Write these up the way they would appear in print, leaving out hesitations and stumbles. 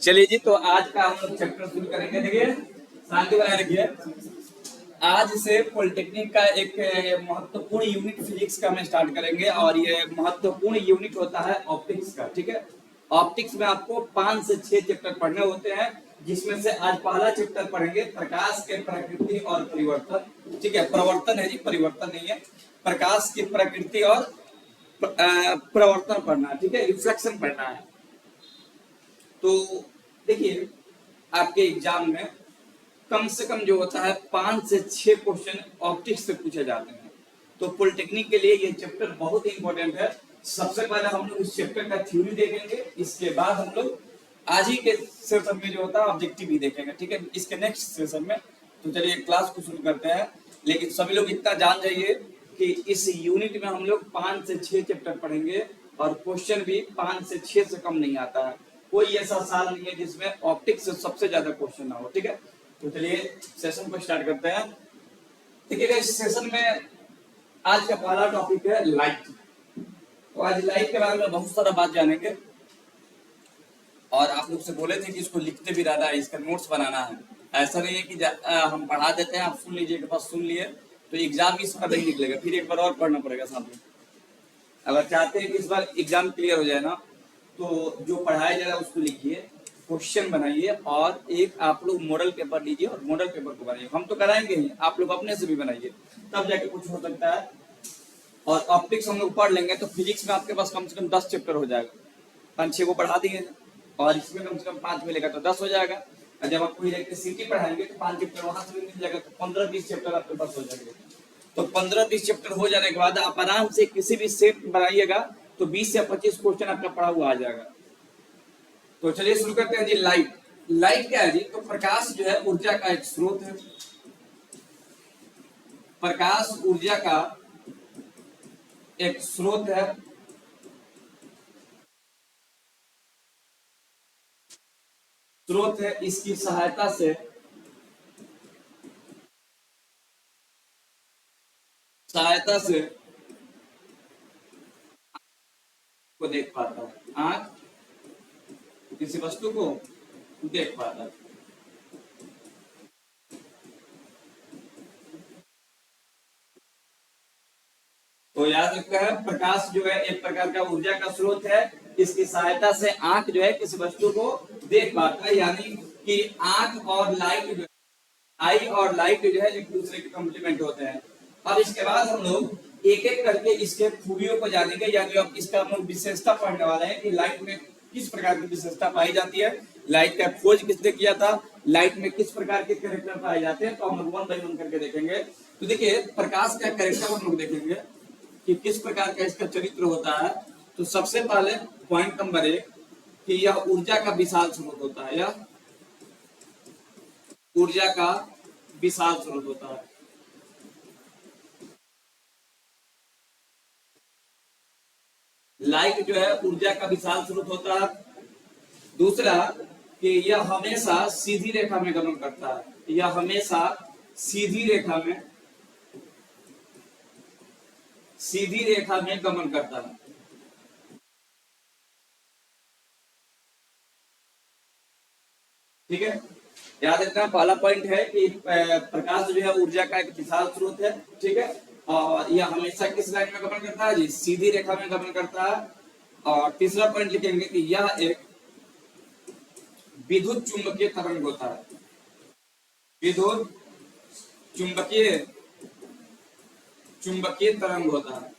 चलिए जी, तो आज का हम लोग चैप्टर शुरू करेंगे। देखिए, शांति बनाए रखिए। आज से पॉलिटेक्निक का एक महत्वपूर्ण यूनिट फिजिक्स का हम स्टार्ट करेंगे और ये महत्वपूर्ण यूनिट होता है ऑप्टिक्स का। ठीक है, ऑप्टिक्स में आपको 5 से 6 चैप्टर पढ़ने होते हैं, जिसमें से आज पहला चैप्टर पढ़ेंगे प्रकाश के प्रकृति और परिवर्तन। ठीक है, प्रवर्तन है जी, परिवर्तन नहीं है। प्रकाश की प्रकृति और प्रवर्तन पढ़ना है। ठीक है, रिफ्लेक्शन पढ़ना है। तो देखिए, आपके एग्जाम में कम से कम जो होता है 5 से 6 क्वेश्चन ऑप्टिक्स से पूछे जाते हैं। तो पॉलिटेक्निक के लिए ये चैप्टर बहुत ही इंपॉर्टेंट है। सबसे पहले हम लोग इस चैप्टर का थ्योरी देखेंगे, इसके बाद हम लोग आज ही के सेशन में जो होता है ऑब्जेक्टिव भी देखेंगे। ठीक है, इसके नेक्स्ट सेशन में। तो चलिए क्लास को शुरू करते हैं। लेकिन सभी लोग इतना जान जाइए कि इस यूनिट में हम लोग 5 से 6 चैप्टर पढ़ेंगे और क्वेश्चन भी 5 से 6 से कम नहीं आता है। कोई ऐसा साल नहीं है जिसमें ऑप्टिक्स से सबसे ज्यादा क्वेश्चन ना हो। ठीक है, तो चलिए सेशन को स्टार्ट करते हैं। देखिएगा, इस सेशन में आज का पहला टॉपिक है लाइट। तो आज लाइट के बारे में बहुत सारा बात जानेंगे और आप लोग से बोले थे कि इसको लिखते भी रहना है, इसका नोट्स बनाना है। ऐसा नहीं है कि हम पढ़ा देते हैं, आप सुन लीजिए, बस सुन लिए तो एग्जाम इस बार नहीं निकलेगा, फिर एक बार और पढ़ना पड़ेगा साथ में। अगर चाहते हैं कि इस बार एग्जाम क्लियर हो जाए ना, तो जो पढ़ाया जा रहा है उसको लिखिए, क्वेश्चन बनाइए और एक आप लोग मॉडल पेपर लीजिए और मॉडल पेपर को बनाइए। हम तो कराएंगे ही, आप लोग अपने से भी बनाइए, तब जाके कुछ हो सकता है। और ऑप्टिक्स हम लोग पढ़ लेंगे तो फिजिक्स में आपके पास कम से कम 10 चैप्टर हो जाएगा। 5-6 को बढ़ा दिए और इसमें कम से कम 5 मिलेगा तो 10 हो जाएगा। और जब आपको इलेक्ट्रिसिटी पढ़ाएंगे तो 5 चैप्टर वहां से भी मिल जाएगा, तो 15-20 चैप्टर आपके पास हो जाएंगे। तो 15-20 चैप्टर हो जाने के बाद आप आराम से किसी भी सेट बनाइएगा तो 20 या 25 क्वेश्चन आपका पढ़ा हुआ आ जाएगा। तो चलिए शुरू करते हैं जी। लाइट, लाइट क्या है जी? तो प्रकाश जो है ऊर्जा का एक स्रोत है। प्रकाश ऊर्जा का एक स्रोत है। स्रोत है, इसकी सहायता से को देख पाता है। आंख किसी वस्तु को देख पाता है। तो याद रखना है, प्रकाश जो है एक प्रकार का ऊर्जा का स्रोत है। इसकी सहायता से आंख जो है किसी वस्तु को देख पाता है, यानी कि आंख और लाइट जो आई और लाइट जो है एक दूसरे के कॉम्प्लीमेंट होते हैं। अब इसके बाद हम लोग एक एक करके इसके खूबियों को जानेंगे, यानी अब इसका हम लोग विशेषता पढ़ने वाले हैं कि लाइट में किस प्रकार की विशेषता पाई जाती है, लाइट का खोज किसने किया था, लाइट में किस प्रकार के कैरेक्टर पाए जाते हैं। तो हम लोग 1 बाय 1 करके देखेंगे। तो देखिए, प्रकाश का कैरेक्टर हम लोग देखेंगे कि किस प्रकार का इसका चरित्र होता है। तो सबसे पहले पॉइंट नंबर 1 कि यह ऊर्जा का विशाल स्रोत होता है। यह ऊर्जा का विशाल स्रोत होता है। लाइट जो है ऊर्जा का विशाल स्रोत होता है। दूसरा कि यह हमेशा सीधी रेखा में गमन करता है। यह हमेशा सीधी रेखा में गमन करता है। ठीक है, याद रखना, पहला पॉइंट है कि प्रकाश जो है ऊर्जा का एक विशाल स्रोत है। ठीक है, और यह हमेशा किस लाइन में गमन करता है जी? सीधी रेखा में गमन करता है। और तीसरा पॉइंट लिखेंगे कि यह एक विद्युत चुंबकीय तरंग होता है। विद्युत चुंबकीय तरंग होता है।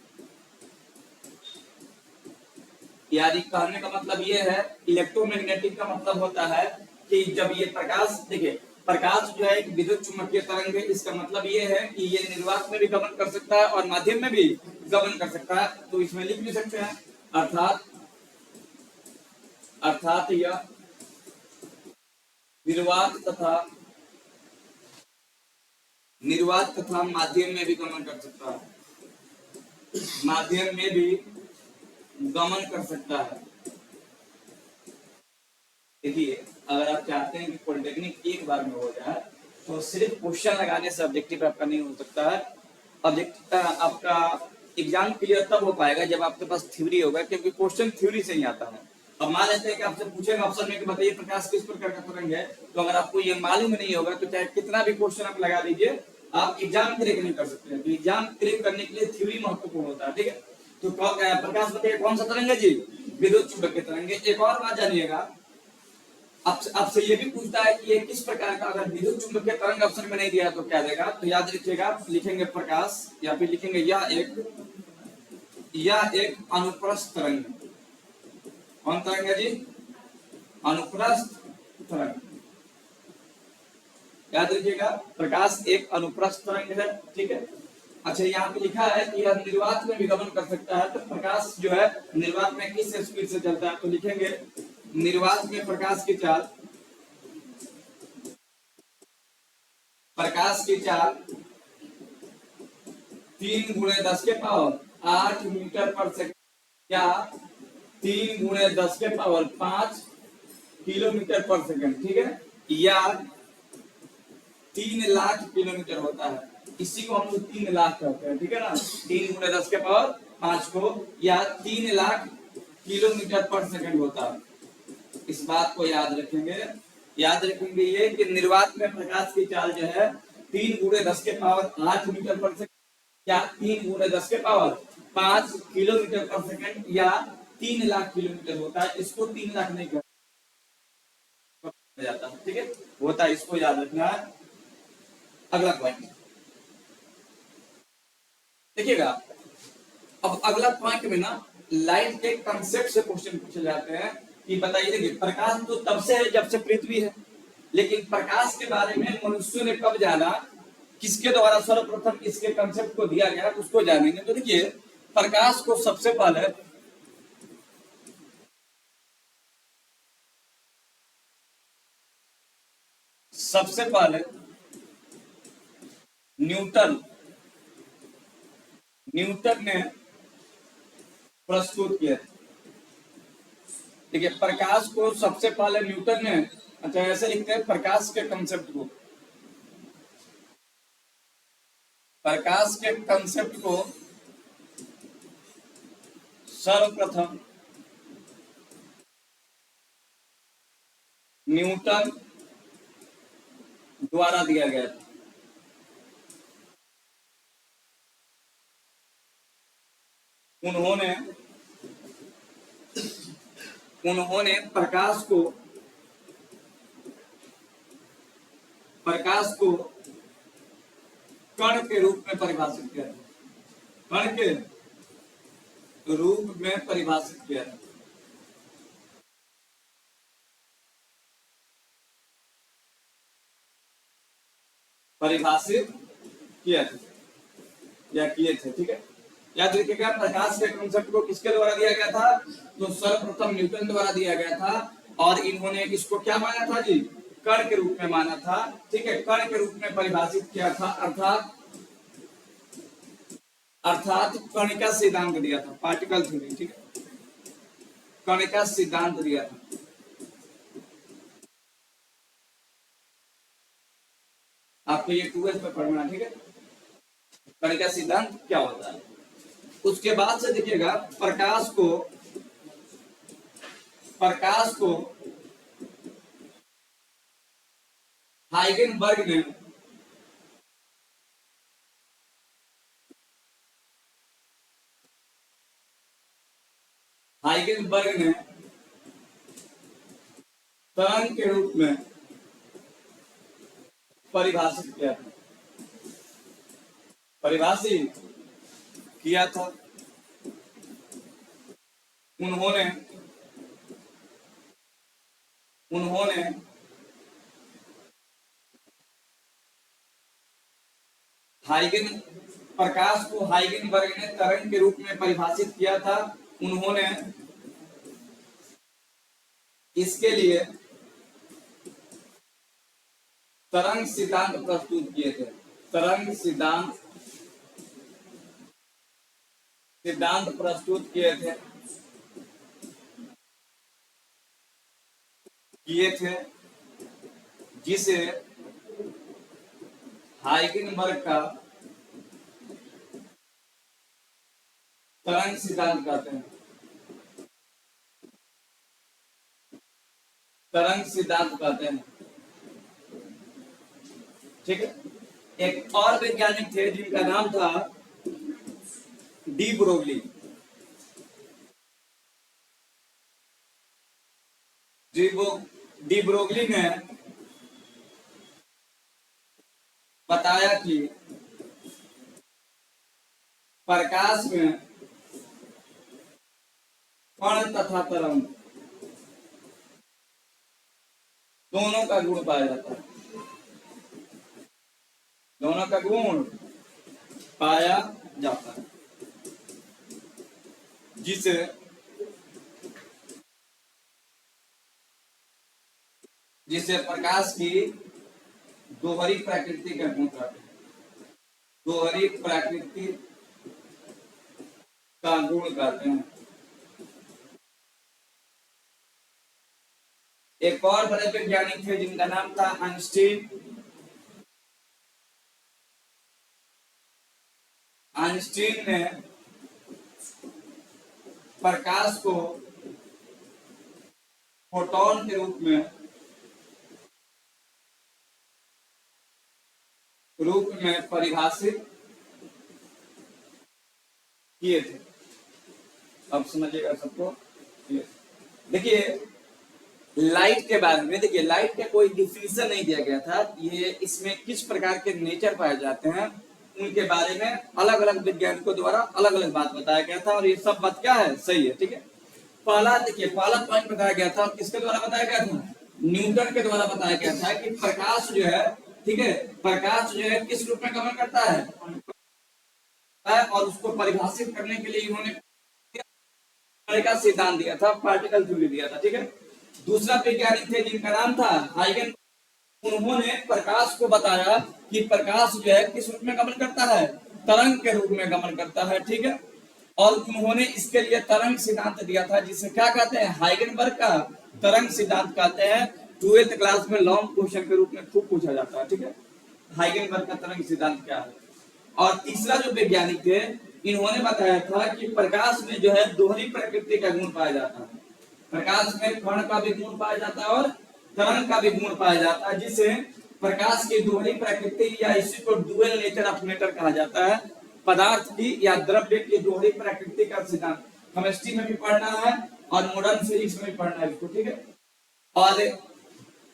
यानी कहने का मतलब ये है, इलेक्ट्रोमैग्नेटिक का मतलब होता है कि जब ये प्रकाश, देखिए प्रकाश जो है एक विद्युत चुंबकीय तरंग है, इसका मतलब ये है कि ये निर्वात में भी गमन कर सकता है और माध्यम में भी गमन कर सकता है। तो इसमें लिख भी सकते हैं, अर्थात यह निर्वात तथा माध्यम में भी गमन कर सकता है। माध्यम में भी गमन कर सकता है। देखिए, अगर आप चाहते हैं कि पॉलिटेक्निक एक बार में हो जाए तो सिर्फ क्वेश्चन लगाने से ऑब्जेक्टिव आपका नहीं हो सकता है। ऑब्जेक्टिव आपका एग्जाम क्लियर तब हो पाएगा जब आपके पास थ्योरी होगा, क्योंकि क्वेश्चन थ्योरी से ही आता है। अब मान लेते हैं कि आपसे पूछेगा ऑप्शन में कि बताइए प्रकाश किस प्रकार का तरंग है, तो अगर आपको ये मालूम नहीं होगा तो चाहे कितना भी क्वेश्चन आप लगा दीजिए, आप एग्जाम क्रैक नहीं कर सकते हैं। तो एग्जाम क्रैक करने के लिए थ्योरी महत्वपूर्ण होता है, ठीक है। तो प्रकाश बताइए कौन सा तरंग है जी, विद्युत चुंबकीय तरंग। एक और बात जानिएगा, आपसे ये भी पूछता है कि ये किस प्रकार का, अगर विद्युत चुंबकीय तरंग ऑप्शन में नहीं दिया तो क्या देगा, तो याद रखिएगा, लिखेंगे प्रकाश या फिर लिखेंगे यह एक अनुप्रस्थ तरंग। कौन तरंग है जी, अनुप्रस्थ तरंग। याद रखिएगा प्रकाश एक अनुप्रस्थ तरंग है, ठीक है। अच्छा यहाँ पे लिखा है कि यह निर्वात में विगमन कर सकता है, तो प्रकाश जो है निर्वात में किस स्पीड से चलता है, तो लिखेंगे निर्वात में प्रकाश की चाल, प्रकाश की चाल 3 × 10 के पावर 8 मीटर पर सेकंड या 3 × 10 के पावर 5 किलोमीटर पर सेकंड, ठीक है, या 3 लाख किलोमीटर होता है। इसी को हम लोग 3 लाख कहते हैं, ठीक है ना, 3 × 10 के पावर 5 को, या 3 लाख किलोमीटर पर सेकंड होता है। इस बात को याद रखेंगे, याद रखेंगे ये कि निर्वात में प्रकाश की चाल जो है 3 × 10 के पावर 8 मीटर पर सेकंड या 3 × 10 के पावर 5 किलोमीटर पर सेकंड या 3 लाख किलोमीटर होता है। इसको 3 लाख नहीं कहा जाता, ठीक है, होता है, इसको याद रखना है। अगला पॉइंट देखिएगा, अब अगला पॉइंट में ना लाइट के कंसेप्ट से क्वेश्चन पूछे जाते हैं कि बताइए, देखिए प्रकाश तो तब से है जब से पृथ्वी है, लेकिन प्रकाश के बारे में मनुष्य ने कब जाना, किसके द्वारा सर्वप्रथम इसके कंसेप्ट को दिया गया, उसको जानेंगे। तो देखिए प्रकाश को सबसे पहले न्यूटन ने प्रस्तुत किया। देखिए प्रकाश को सबसे पहले न्यूटन ने, अच्छा ऐसे लिखते हैं प्रकाश के कंसेप्ट को, प्रकाश के कंसेप्ट को सर्वप्रथम न्यूटन द्वारा दिया गया था। उन्होंने प्रकाश को कण के रूप में परिभाषित किया था, कण के रूप में परिभाषित किया था। परिभाषित किया था या किए थे, ठीक है। याद रखिएगा प्रकाश के कंसेप्ट को किसके द्वारा दिया गया था, तो सर्वप्रथम न्यूटन द्वारा दिया गया था, और इन्होंने इसको क्या माना था जी, कण के रूप में माना था, ठीक है, कण के रूप में परिभाषित किया था, अर्थात कणिका सिद्धांत दिया था, पार्टिकल थ्योरी, ठीक है, कणिका सिद्धांत दिया था। आपको ये 2S में पढ़ना, ठीक है, कणिका सिद्धांत क्या होता है। उसके बाद से देखिएगा प्रकाश को हाइगेनबर्ग ने तरंग के रूप में परिभाषित किया था। उन्होंने प्रकाश को हाइगेनबर्ग ने तरंग के रूप में परिभाषित किया था। उन्होंने इसके लिए तरंग सिद्धांत प्रस्तुत किए थे, तरंग सिद्धांत प्रस्तुत किए थे जिसे हाइगेनबर्ग का तरंग सिद्धांत कहते हैं। तरंग सिद्धांत कहते हैं। ठीक है। एक और वैज्ञानिक थे जिनका नाम था डी ब्रोगली। डी ब्रोगली ने बताया कि प्रकाश में कण तथा तरंग दोनों का गुण पाया जाता है। दोनों का गुण पाया जाता है, जिसे प्रकाश की दोहरी प्रकृति का गुण कहते हैं। दोहरी प्रकृति का गुण कहते हैं। एक और बड़े वैज्ञानिक थे जिनका नाम था आइंस्टीन। आइंस्टीन ने प्रकाश को फोटोन के रूप में परिभाषित किए थे। अब समझिएगा सबको। देखिए लाइट के बारे में, देखिए लाइट का कोई डिफिनेशन नहीं दिया गया था। ये इसमें किस प्रकार के नेचर पाए जाते हैं उनके बारे में अलग अलग वैज्ञानिकों द्वारा अलग अलग बात बताया गया था, और ये सब बात क्या है, सही है। ठीक है। पहला देखिए, पहला पॉइंट बताया गया था, किसके द्वारा बताया गया था? न्यूटन के द्वारा बताया गया था कि प्रकाश जो है, ठीक है, प्रकाश जो है किस रूप में गमन करता है, और उसको परिभाषित करने के लिए इन्होंने का सिद्धांत दिया था, पार्टिकल थ्योरी दिया था। ठीक है। दूसरा वैज्ञानिक थे जिनका नाम था हाइगन। उन्होंने प्रकाश को बताया कि प्रकाश जो है किस रूप में गमन करता है, तरंग के रूप में गमन करता है। ठीक है। और उन्होंने इसके लिए तरंग सिद्धांत दिया था, जिसे क्या कहते हैं, हाइगनबर्ग का तरंग सिद्धांत कहते हैं। 12th क्लास में लॉन्ग क्वेश्चन के रूप में खूब पूछा जाता है। ठीक है। हाइगनबर्ग का तरंग सिद्धांत क्या है। और तीसरा जो वैज्ञानिक थे, इन्होंने बताया था कि प्रकाश में जो है दोहरी प्रकृति का गुण पाया जाता है। प्रकाश में कण का भी गुण पाया जाता है और तरंग का भी गुण पाया जाता है, जिसे प्रकाश की दोहरी प्रकृति या इसी को डुअल नेचर ऑफ मैटर कहा जाता है। पदार्थ की या द्रव्य की दोहरी प्रकृति का सिद्धांत केमिस्ट्री में भी पढ़ना है और मॉडर्न फिजिक्स में भी पढ़ना है इसको। ठीक है। और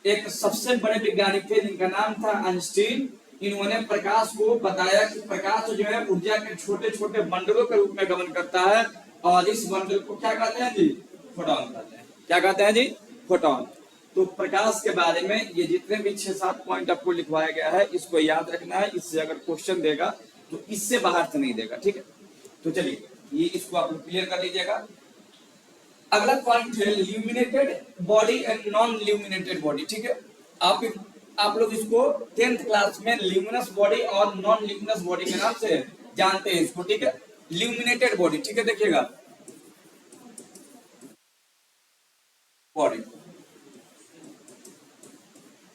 एक सबसे बड़े वैज्ञानिक थे जिनका नाम था आइंस्टीन। इन्होंने प्रकाश को बताया कि प्रकाश जो है ऊर्जा के छोटे छोटे बंडलों के रूप में गमन करता है, और इस बंडल को क्या कहते हैं जी, फोटोन कहते हैं। क्या कहते हैं जी, फोटोन। तो प्रकाश के बारे में ये जितने भी 6-7 पॉइंट आपको लिखवाया गया है, इसको याद रखना है। इससे अगर क्वेश्चन देगा तो इससे बाहर से नहीं देगा। ठीक है। तो चलिए ये इसको आप लोग क्लियर कर लीजिएगा। अगला पॉइंट है ल्यूमिनेटेड बॉडी एंड नॉन ल्यूमिनेटेड बॉडी। ठीक है। आप लोग इसको 10th क्लास में ल्यूमिनस बॉडी और नॉन ल्यूमिनस बॉडी के नाम से जानते हैं इसको। ठीक है। ल्यूमिनेटेड बॉडी, ठीक है, देखिएगा बॉडी,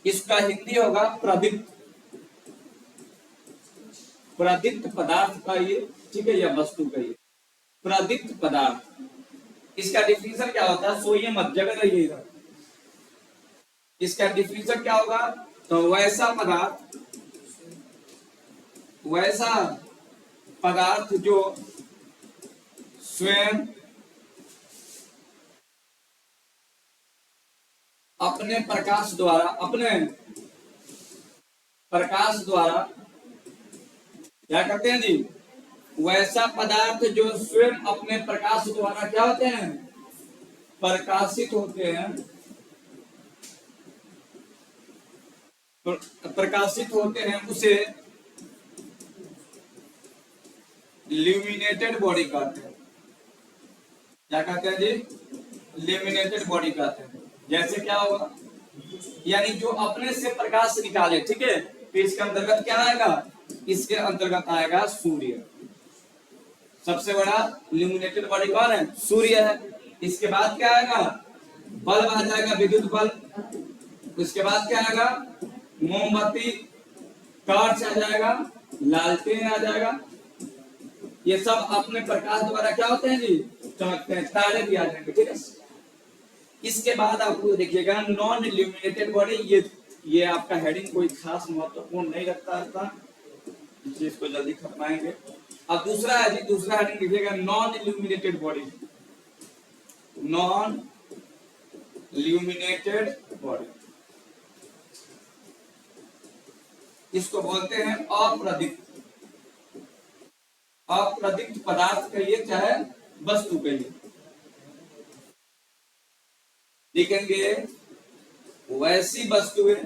इसका हिंदी होगा प्रदीप्त। प्रदीप्त पदार्थ का ये, ठीक है, या वस्तु का ये प्रदीप्त पदार्थ। इसका डिफिनेशन क्या होता है, सोइए मत, जगह रहिए इधर। इसका डिफिनेशन क्या होगा, तो वैसा पदार्थ जो स्वयं अपने प्रकाश द्वारा क्या करते हैं जी, वैसा पदार्थ जो स्वयं अपने प्रकाश द्वारा क्या होते हैं, प्रकाशित होते हैं, उसे ल्यूमिनेटेड बॉडी कहते हैं। क्या कहते हैं जी, ल्यूमिनेटेड बॉडी कहते हैं। जैसे क्या होगा, यानी जो अपने से प्रकाश निकाले। ठीक है। तो इसके अंतर्गत क्या आएगा, इसके अंतर्गत आएगा सूर्य। सबसे बड़ा ल्यूमिनेटेड बॉडी कौन है, सूर्य है। इसके बाद क्या आएगा, बल्ब आ जाएगा, विद्युत बल्ब। उसके बाद क्या आएगा, मोमबत्ती, टॉर्च आ जाएगा, लालटेन आ जाएगा। ये सब अपने प्रकाश द्वारा क्या होते हैं जी, चमकते हैं। तारे भी आ जाएंगे। ठीक है। इसके बाद आपको देखिएगा नॉन इल्यूमिनेटेड बॉडी, ये आपका हेडिंग कोई खास महत्वपूर्ण नहीं रखता था, इस चीज को जल्दी खत्माएंगे। अब दूसरा है जी, दूसरा हेडिंग लिखिएगा non illuminated body, non illuminated body, इसको बोलते हैं अप्रदीप्त, अप्रदीप्त पदार्थ कहिए चाहे वस्तु कहिए। लिखेंगे वैसी वस्तुएं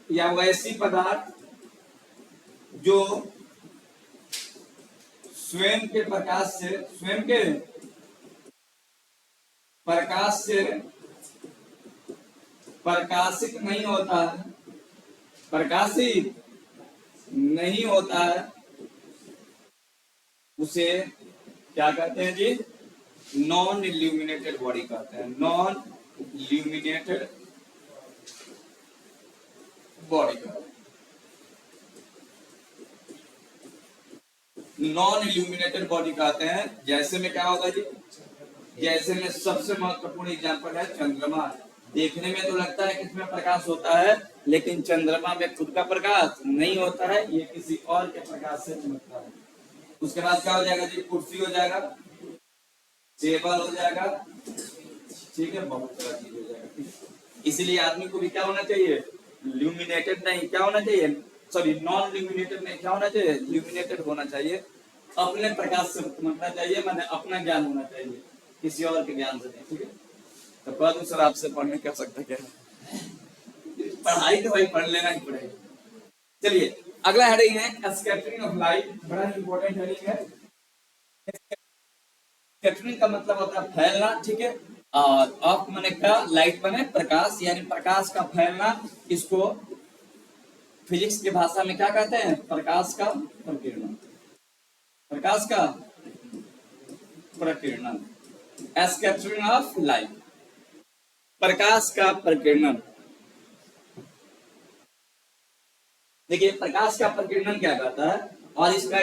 या वैसी पदार्थ जो स्वयं के प्रकाश से, स्वयं के प्रकाश से प्रकाशित नहीं होता है, प्रकाशित नहीं होता है, उसे क्या कहते हैं जी, नॉन इल्यूमिनेटेड बॉडी कहते हैं, नॉन इल्यूमिनेटेड बॉडी कहते हैं। नॉन इल्यूमिनेटेड बॉडी कहते हैं। जैसे में क्या होगा जी, जैसे में सबसे महत्वपूर्ण एग्जांपल है चंद्रमा। देखने में तो लगता है कि इसमें प्रकाश होता है, लेकिन चंद्रमा में खुद का प्रकाश नहीं होता है, ये किसी और के प्रकाश से चमकता है। उसके बाद क्या हो जाएगा जी, कुर्सी हो जाएगा, टेबल हो जाएगा, ठीक है, बहुत सारा चीज हो जाएगा, ठीक है। इसलिए आदमी को भी क्या होना चाहिए, ल्यूमिनेटेड नहीं, क्या होना चाहिए, सॉरी नॉन ल्यूमिनेटेड नहीं, क्या होना चाहिए, ल्यूमिनेटेड होना चाहिए। अपने प्रकाश से चमकना चाहिए, माने अपना ज्ञान होना चाहिए, किसी और के ज्ञान से नहीं, ठीक है। तो कल सर आपसे पढ़ने कर सकते क्या, पढ़ाई तो भाई पढ़ लेना ही पड़ेगा। चलिए अगला हेडिंग है स्कैटरिंग ऑफ लाइट, बड़ा इंपॉर्टेंट हेडिंग है। स्कैटरिंग का मतलब होता है फैलना, ठीक है, और ऑफ माने का, लाइट माने प्रकाश, यानी प्रकाश का फैलना। इसको फिजिक्स की भाषा में क्या कहते हैं, प्रकाश का प्रकीर्णन, प्रकाश का प्रकीर्णन, स्कैटरिंग ऑफ लाइट, प्रकाश का प्रकीर्णन। देखिए प्रकाश का प्रकीर्णन क्या कहता है, और इसका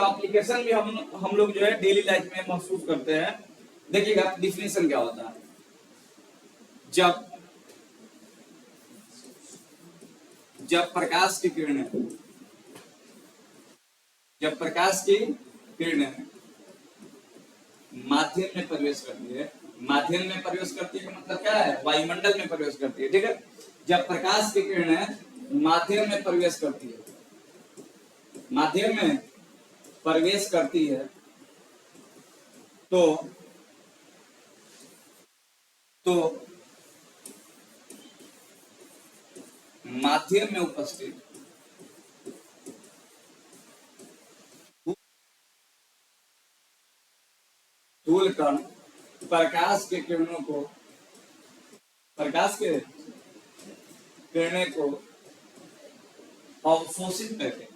एप्लीकेशन भी हम लोग जो है डेली लाइफ में महसूस करते हैं। देखिएगा डिफिनेशन क्या होता है, जब प्रकाश की किरणें, जब प्रकाश की किरणें माध्यम में प्रवेश करती है, माध्यम में प्रवेश करती है का मतलब क्या है, वायुमंडल में प्रवेश करती है, ठीक है। जब प्रकाश की किरणें माध्यम में प्रवेश करती है, माध्यम में प्रवेश करती है, तो माध्यम में उपस्थित स्थूल कण प्रकाश के किरणों को, प्रकाश के किरणें को अवशोषित करके,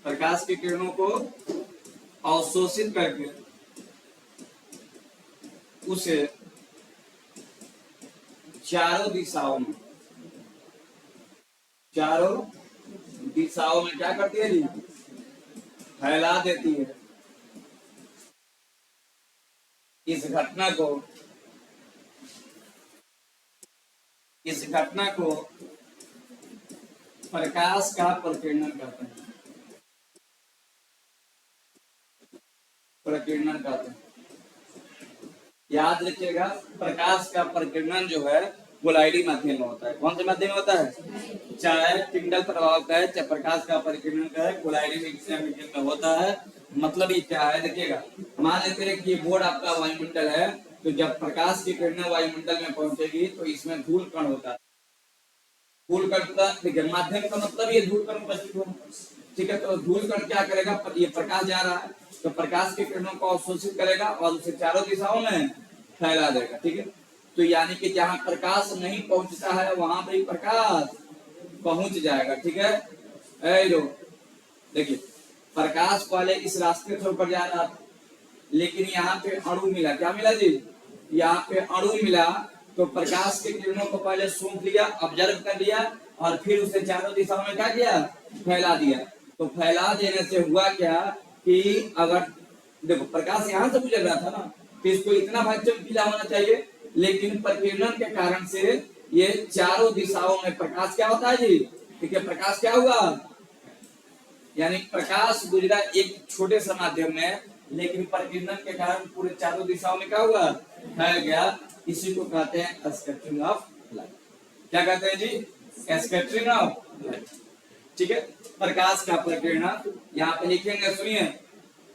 प्रकाश की किरणों को अवशोषित करके उसे चारों दिशाओं में, चारों दिशाओं में क्या करती है जी, फैला देती है। इस घटना को प्रकाश का प्रकीर्णन कहते हैं, प्रकीर्णन कहते हैं। याद रखिएगा प्रकाश का प्रकीर्णन जो है गोलाइडी माध्यम में होता है। कौन से माध्यम में होता है, चाहे टिंडल प्रभाव का है, चाहे प्रकाश का प्रकीर्णन का है, गोलाइडी मीडियम में होता है। मतलब ये क्या है, देखिएगा मान लेते हैं कि ये बोर्ड आपका वायुमंडल है, तो जब प्रकाश की किरणें वायुमंडल में पहुंचेगी तो इसमें धूल कण होता है, धूल कण का देखिए माध्यम का मतलब ये धूल कण उपस्थित हो, ठीक है। तो धूल कण क्या करेगा, ये प्रकाश जा रहा है तो प्रकाश की किरणों को अवशोषित करेगा और उसे चारों दिशाओं में फैला देगा, ठीक है। तो यानी कि जहां प्रकाश नहीं पहुंचता है वहां पर प्रकाश पहुंच जाएगा, ठीक है। देखिए प्रकाश पहले इस रास्ते से होकर जा रहा था, लेकिन यहाँ पे अणु मिला, क्या मिला जी, यहाँ पे अणु मिला, तो प्रकाश की किरणों को पहले सूंघ लिया, ऑब्जर्व कर लिया, और फिर उसे चारों दिशाओं में क्या किया, फैला दिया। तो फैला देने से हुआ क्या कि अगर देखो प्रकाश यहाँ से गुजर रहा था ना, तो इसको इतना भाग चमकीला होना चाहिए, लेकिन प्रकीर्णन के कारण से ये चारों दिशाओं में प्रकाश क्या होता है जी, ठीक है, प्रकाश क्या हुआ, यानी प्रकाश गुजरा एक छोटे से माध्यम में, लेकिन प्रकीर्णन के कारण पूरे चारों दिशाओं में क्या हुआ, फैल गया। इसी को कहते हैं स्कैटरिंग ऑफ लाइट। क्या कहते हैं जी, स्कैटरिंग ऑफ लाइट, ठीक है। प्रकाश का प्रकीर्णन यहाँ पे लिखेंगे, सुनिए,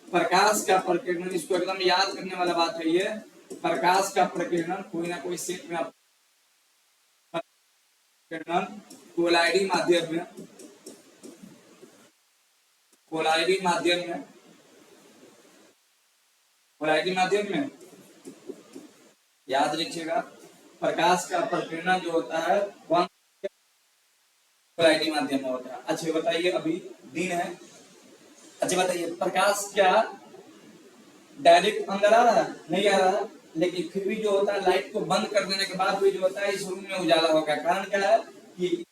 प्रकाश का प्रकीर्णन, इसको एकदम याद करने वाला बात है ये, प्रकाश का प्रकीर्णन कोई ना कोई सेट में प्रकीर्णन कोलाइडी माध्यम में, कोलाइडी माध्यम में, कोलाइडी माध्यम में याद रखिएगा, प्रकाश का प्रकीर्णन जो होता है कौन कोलाइडी माध्यम में होता है। अच्छा बताइए, अभी दिन है, अच्छा बताइए, प्रकाश क्या डायरेक्ट अंदर आ रहा है, नहीं आ रहा है, लेकिन फिर भी जो होता है लाइट को बंद कर देने के बाद भी जो होता है इस रूम में उजाला होगा। कारण क्या है कि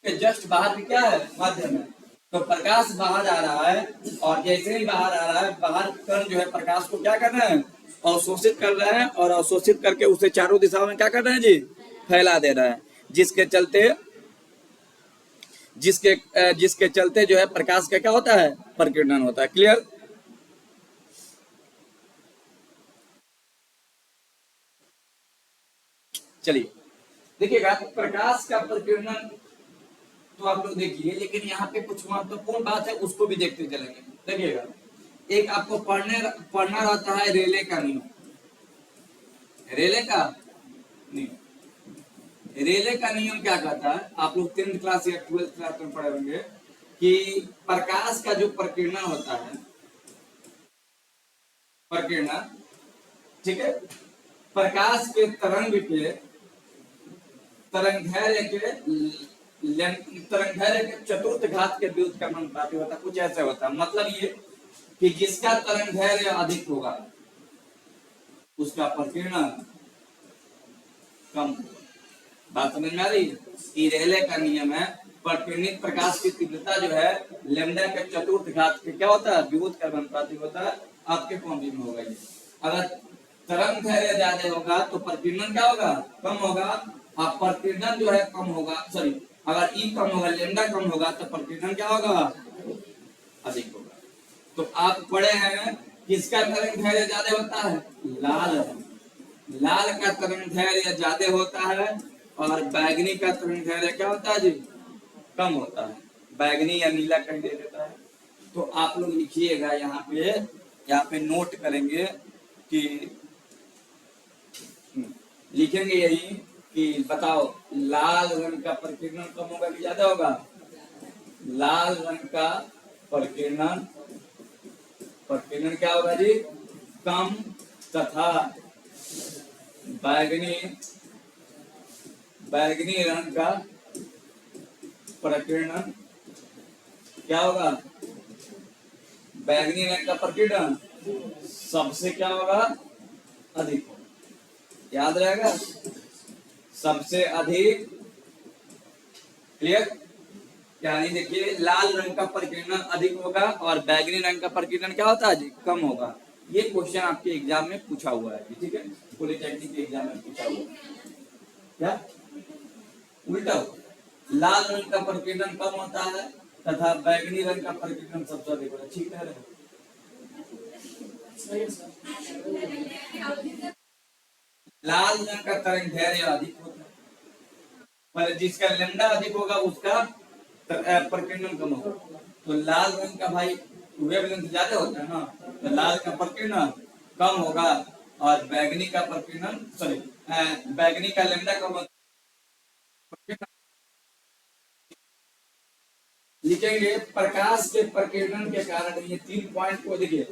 जस्ट बाहर भी क्या है, माध्यम है, तो प्रकाश बाहर आ रहा है, और जैसे ही बाहर आ रहा है, बाहर कण जो है प्रकाश को क्या कर रहे हैं, अवशोषित कर रहे हैं, और अवशोषित करके उसे चारों दिशाओं में क्या कर रहे हैं जी, फैला दे रहा है, जिसके चलते जो है प्रकाश का क्या होता है, प्रकीर्णन होता है। क्लियर? चलिए देखिएगा, प्रकाश का प्रकीर्णन तो आप लोग देखिए, लेकिन यहाँ पे कुछ महत्वपूर्ण बात है, उसको भी देखते चलेंगे। देखिएगा, एक आपको पढ़ना रहता है रेले का नियम, रेले का नियम, रेले का नियम क्या कहता है, आप लोग 10th क्लास या 12th क्लास में पढ़े होंगे कि प्रकाश का जो प्रकीर्णन होता है, प्रकीर्णन, ठीक है, प्रकाश के तरंग के तरंगदैर्घ्य के चतुर्थ घात के विरुद्ध का अनुपाती होता है, कुछ ऐसे होता है। मतलब ये कि जिसका तरंगदैर्घ्य अधिक होगा उसका प्रकीर्णन कम। बात समझ में आ रही? कि रेले का नियम है, प्रकीर्णित प्रकाश की तीव्रता जो है लैम्डा के चतुर्थ घात के क्या होता है, विरुद्ध का अनुपाती होता है। आपके फॉर्मूले में होगा ये, अगर तरंगदैर्घ्य ज्यादा होगा तो प्रकीर्णन क्या होगा, कम होगा, और प्रकीर्णन जो है कम होगा, सॉरी, अगर ई कम होगा, लैम्डा कम होगा, तो प्रकीर्णन क्या होगा, अधिक होगा। तो आप पढ़े हैं किसका तरंगदैर्घ्य ज्यादा होता है, लाल, लाल का तरंगदैर्घ्य ज्यादा होता है, और बैगनी का तरंगदैर्घ्य क्या होता है जी, कम होता है। बैगनी या नीला कह दे देता है। तो आप लोग लिखिएगा यहाँ पे नोट करेंगे कि लिखेंगे यही कि बताओ लाल रंग का प्रकीर्णन कम होगा कि ज्यादा होगा, लाल रंग का प्रकीर्णन क्या होगा जी, कम, तथा बैगनी रंग का प्रकीर्णन क्या होगा, बैगनी रंग का प्रकीर्णन सबसे क्या होगा, अधिक होगा। याद रहेगा, सबसे अधिक। क्लियर? यानी देखिए, लाल रंग का प्रकीर्णन अधिक होगा और बैगनी रंग का प्रकीर्णन क्या होता है जी, कम होगा। ये क्वेश्चन आपके एग्जाम में पूछा हुआ है, ठीक है, पॉलिटेक्निक के एग्जाम में पूछा हुआ है। क्या उल्टा हो, लाल रंग का प्रकीर्णन कम होता है तथा बैगनी रंग का प्रकीर्णन सबसे अधिक होता है। ठीक है, लाल रंग का तरंगदैर्घ्य अधिक होता है, पर जिसका लैम्डा अधिक होगा उसका प्रकीर्णन कम होगा। तो लाल रंग का भाई वेवलेंथ ज्यादा होता है ना, तो लाल का प्रकीर्णन कम होगा, और बैगनी का प्रकीर्णन, सॉरी, बैगनी का लैम्डा कम होगा। लिखेंगे प्रकाश के प्रकीर्णन के कारण, ये 3 पॉइंट को देखिए,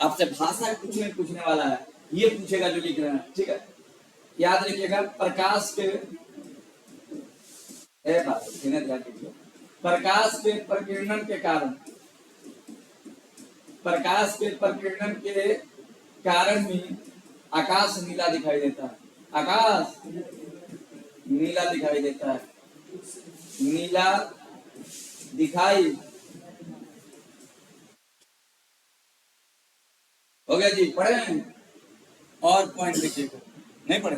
आपसे भाषा कुछ नहीं पूछने वाला है, ये पूछेगा जो लिख रहे हैं, ठीक है, याद रखिएगा। प्रकाश के प्रकाश के प्रकीर्णन के कारण, प्रकाश के प्रकीर्णन के कारण ही आकाश नीला दिखाई देता है, आकाश नीला दिखाई देता है, नीला दिखाई हो गया जी, पढ़े हैं? और पॉइंट लिखिएगा, नहीं पढ़े?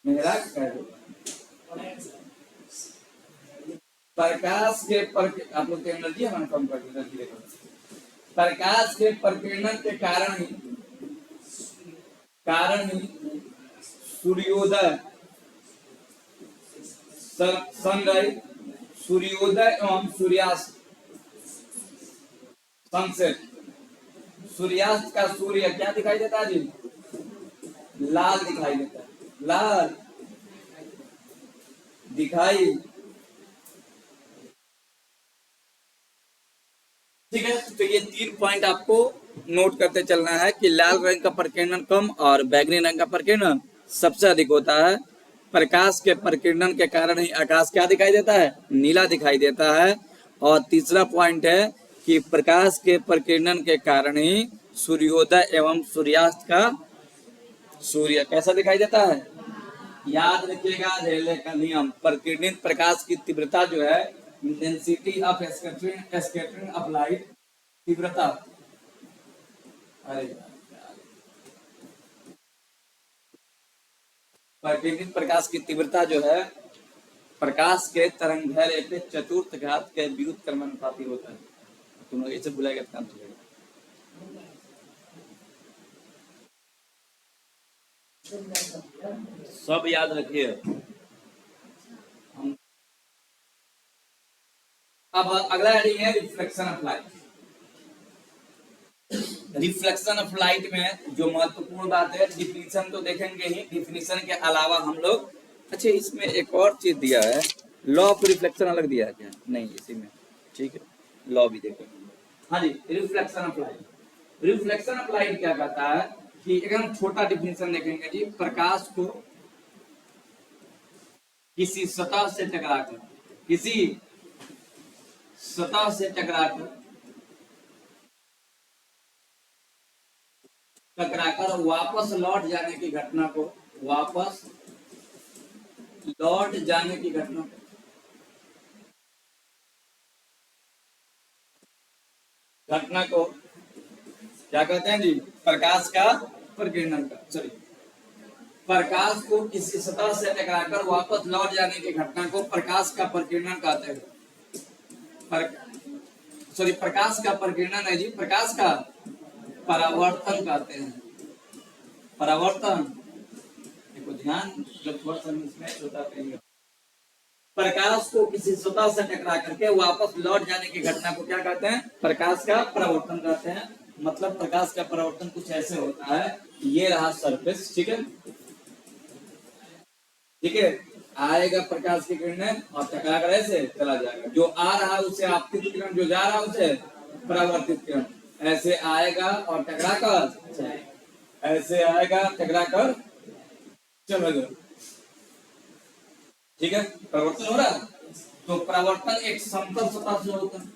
मेरा क्या है? प्रकाश के आप लोग एनर्जी हमारे कम कर एनर्जी देखो। प्रकाश के प्रकीर्णन के कारण ही सूर्योदय, सनराइज, सूर्योदय एवं सूर्यास्त, सनसेट, सूर्यास्त का सूर्य क्या दिखाई देता है जी? लाल दिखाई देता है, लाल दिखाई, ठीक है। तो ये 3 पॉइंट आपको नोट करते चलना है कि लाल रंग का प्रकीर्णन कम और बैगनी रंग का प्रकीर्णन सबसे अधिक होता है। प्रकाश के प्रकीर्णन के कारण ही आकाश क्या दिखाई देता है? नीला दिखाई देता है। और तीसरा पॉइंट है कि प्रकाश के प्रकीर्णन के कारण ही सूर्योदय एवं सूर्यास्त का सूर्य कैसा दिखाई देता है? याद रखिएगा रेले का नियम, प्रकीर्णित प्रकाश की तीव्रता जो है, intensity of scattering of light, तीव्रता, अरे प्रकीर्णित प्रकाश की तीव्रता जो है प्रकाश के तरंगदैर्घ्य के चतुर्थ घात के विरुद्ध क्रमानुपाती होता है। तुम लोग इसे भुलाएगा तो काम चलेगा। सब याद रखिए। अब अगला हेडिंग है reflection of light. Reflection of light में जो महत्वपूर्ण बात है, डिफिनीशन तो देखेंगे ही, डिफिनीशन के अलावा हम लोग, अच्छा इसमें एक और चीज दिया है, लॉ ऑफ रिफ्लेक्शन अलग दिया है क्या? नहीं, इसी में ठीक है, लॉ भी देखेंगे। हाँ जी, reflection of light. Reflection of light क्या कहता है कि एकदम छोटा डिफिनीशन देखेंगे जी, प्रकाश को किसी सतह से टकराकर, किसी सतह से टकराकर वापस लौट जाने की घटना को, वापस लौट जाने की घटना को क्या कहते हैं जी? प्रकाश का प्रकीर्णन का, सॉरी, प्रकाश को किसी सतह से टकराकर वापस लौट जाने की घटना को प्रकाश का प्रकीर्णन कहते हैं। सॉरी, प्रकाश का प्रकीर्णन है जी, प्रकाश का परावर्तन कहते हैं। परावर्तन, देखो ध्यान, जब थोड़ा सा मिसमैच होता है, प्रकाश को किसी सतह से टकरा करके वापस लौट जाने की घटना को क्या कहते हैं? प्रकाश का परावर्तन कहते हैं। मतलब प्रकाश का परावर्तन कुछ ऐसे होता है, ये रहा सरफेस, ठीक है, ठीक है, आएगा प्रकाश की किरणें और टकरा कर ऐसे चला जाएगा, जो आ रहा है उसे आपतित किरण, जो जा रहा है उसे परावर्तित किरण, ऐसे आएगा और टकरा कर, ऐसे आएगा टकरा कर चलेगा, ठीक है, परिवर्तन हो रहा है। तो परिवर्तन एक समतल सतह से होता है,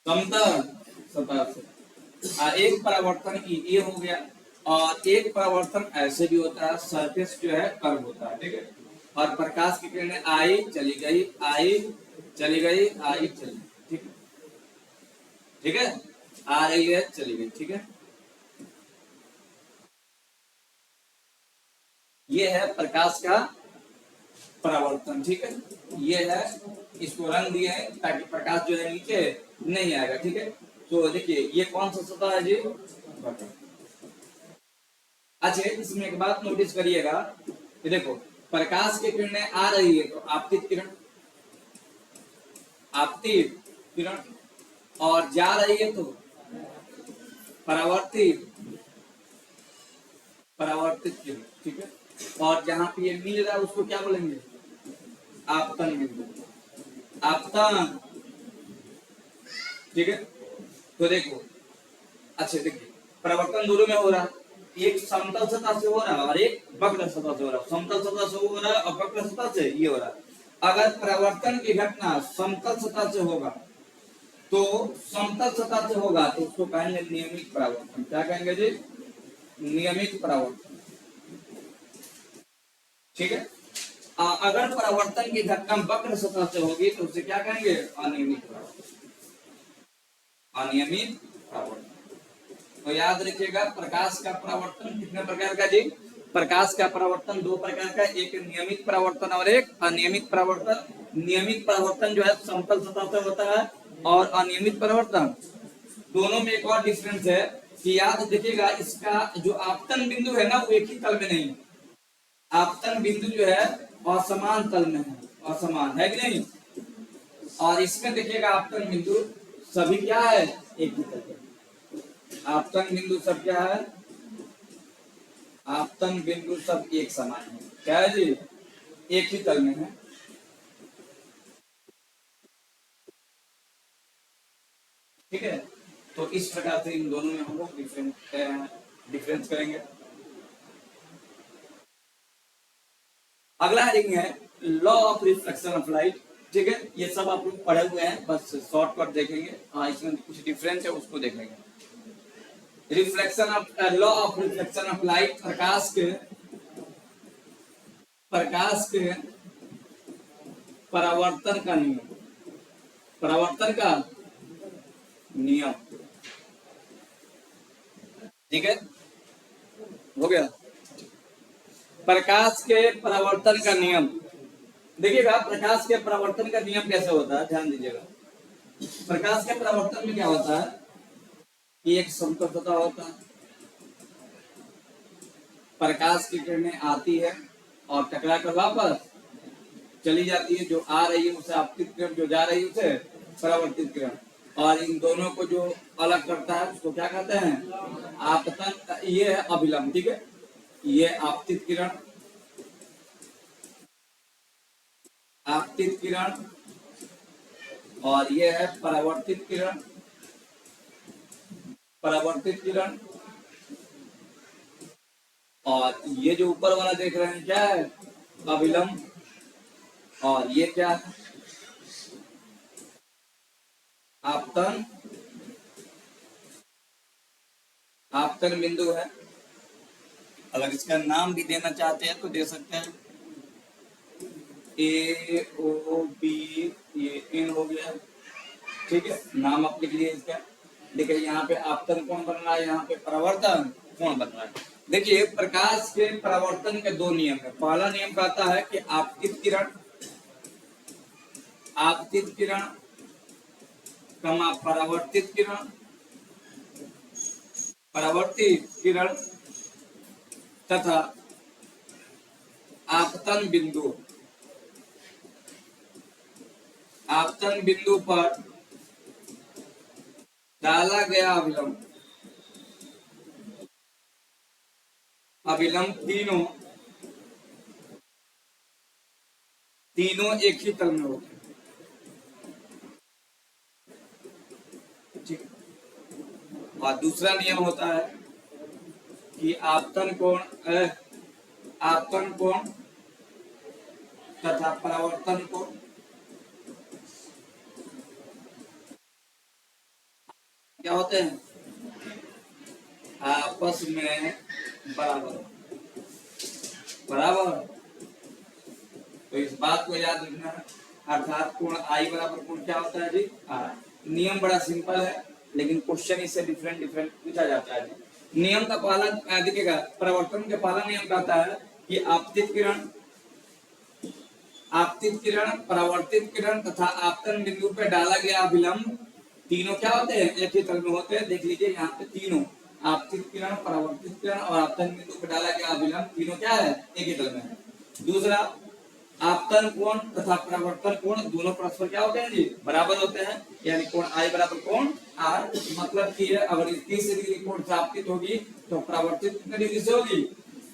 समतल सतह से। एक परिवर्तन ये हो गया, और एक परिवर्तन ऐसे भी होता है, सरफेस जो है कर्व होता है, ठीक है। और प्रकाश की किरणें आई चली गई, आई चली गई, आई चली, ठीक है, ठीक है, आ रही है चली गई, ठीक है। ये है प्रकाश का परावर्तन, ठीक है, ये है, इसको रंग दिए हैं ताकि प्रकाश जो है नीचे नहीं आएगा, ठीक है। तो देखिए ये कौन सा सतह है जी? अच्छा, इसमें एक बात नोटिस करिएगा कि देखो, प्रकाश की किरणें आ रही है तो आपतित किरण, आपतित किरण, और जा रही है तो परावर्तित, परावर्तित किरण, ठीक है। और जहां पे ये मिल रहा है उसको क्या बोलेंगे? आपतन बिंदु, आपतन, ठीक है। तो देखो, अच्छा देखिए, परिवर्तन दोनों में हो रहा है, एक समतल सतह से हो रहा है और एक वक्र सतह से हो रहा है। समतल सतह से हो रहा है और वक्र सतह से ये हो रहा है। अगर परिवर्तन की घटना समतल सतह से होगा तो समतल सतह से होगा तो उसको कहेंगे नियमित परावर्तन। क्या कहेंगे जी? नियमित परावर्तन, ठीक है। अगर परावर्तन की घटना वक्र सतह से होगी तो उसे क्या कहेंगे? अनियमित परावर्तन, अनियमित परावर्तन। तो याद रखिएगा प्रकाश का परावर्तन कितने प्रकार का जी? प्रकाश का परावर्तन दो प्रकार का, एक नियमित परावर्तन और एक अनियमित परावर्तन। नियमित परावर्तन जो है समतल सतह से होता है, और अनियमित परावर्तन दोनों में एक और डिफरेंस है कि याद देखिएगा इसका जो आपतन बिंदु है ना वो एक ही तल में नहीं, आपतन बिंदु जो है असमान तल में है, असमान है कि नहीं। और इसमें देखिएगा आपतन बिंदु सभी क्या है, एक ही तल पे। आपतन बिंदु सब क्या है, आपतन बिंदु सब एक समान है, क्या है जी, एक ही तल में है। ठीक है, तो इस प्रकार से इन दोनों में हम लोग डिफरेंस करेंगे। अगला हेडिंग है law of reflection of light. ठीक है, ये सब आप लोग पढ़े हुए हैं, बस शॉर्टकट देखेंगे। हाँ, इसमें कुछ डिफरेंस है उसको देखेंगे। Reflection of law of reflection of light, प्रकाश के परावर्तन का नियम, परावर्तन का नियम। ठीक है, हो गया। प्रकाश के परावर्तन का नियम, देखिएगा प्रकाश के परावर्तन का नियम कैसे होता है, ध्यान दीजिएगा। प्रकाश के परावर्तन में क्या होता है कि एक समतल सतह होता है, प्रकाश की किरणें आती है और टकरा कर वापस चली जाती है, जो आ रही है उसे आपतित किरण, जो जा रही है उसे परावर्तित किरण। और इन दोनों को जो अलग करता है उसको क्या कहते हैं, आपतन। ये है अभिलंब। ठीक है, ये आपतित किरण, आपतित किरण, और ये है परावर्तित किरण, परावर्तित किरण। और ये जो ऊपर वाला देख रहे हैं क्या है, अभिलंब। और ये क्या है, आपतन, आपतन बिंदु है। अगर इसका नाम भी देना चाहते हैं तो दे सकते हैं, ए ओ बी, ये एन हो गया। ठीक है, नाम आप लिख लिए इसका। देखिए यहाँ पे आपतन कोण बन रहा है, यहाँ पे परावर्तन कोण बन रहा है। देखिए प्रकाश के परावर्तन के दो नियम है। पहला नियम कहता है कि आपतित किरण, आपतित किरण कमा परावर्तित किरण, परावर्तित किरण तथा आपतन बिंदु, आपतन बिंदु पर डाला गया अभिलंब, अभिलंब तीनों, तीनों एक ही तल में होते हैं। ठीक, और दूसरा नियम होता है कि आपतन कोण, आपतन कोण तथा परावर्तन कोण क्या होते हैं, आपस में बराबर, बराबर। तो इस बात को याद रखना है, अर्थात कोण आई बराबर कोण क्या होता है जी, आर। नियम बड़ा सिंपल है, लेकिन क्वेश्चन इससे डिफरेंट डिफरेंट पूछा जाता है। नियम का पहला देखिएगा, परिवर्तन के पहला नियम कहता है कि आपतित किरण, आपतित किरण, परावर्तित किरण तथा आपतन बिंदु पर डाला गया अभिलंब तीनों क्या होते हैं, एक ही तल में होते हैं। देख लीजिए यहाँ पे तीनों, आपतित किरण, परावर्तित किरण और आपतन बिंदु पर डाला गया अभिलंब तीनों क्या है, एक ही तल में है। दूसरा, आपतन कोण तथा परावर्तन कोण दोनों परस्पर क्या होते हैं जी, बराबर होते हैं। यानी कोण आई बराबर कोण आर। मतलब कि अगर 30 डिग्री कोण से आपतित होगी तो परावर्तित कितने डिग्री से होगी,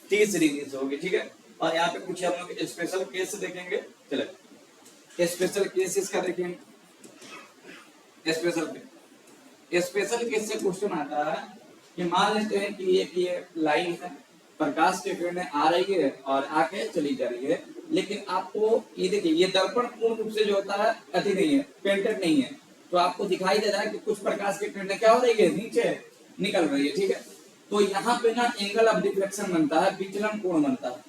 30 डिग्री से होगी। ठीक है, और यहाँ पे कुछ हम लोग स्पेशल केस देखेंगे। चले स्पेशल केसेस का देखेंगे। स्पेशल केस से क्वेश्चन आता है कि मान लेते हैं कि ये लाइन है, प्रकाश की किरणें आ रही है और आके चली जा रही है, लेकिन आपको ये देखिए ये दर्पण पूर्ण रूप से जो होता है अति नहीं है, पेंटेड नहीं है, तो आपको दिखाई दे रहा है कि कुछ प्रकाश की किरणें क्या हो रही है, नीचे निकल रही है। ठीक है, तो यहाँ पे ना एंगल ऑफ डिफ्लेक्शन बनता है, विचलन कोण बनता है।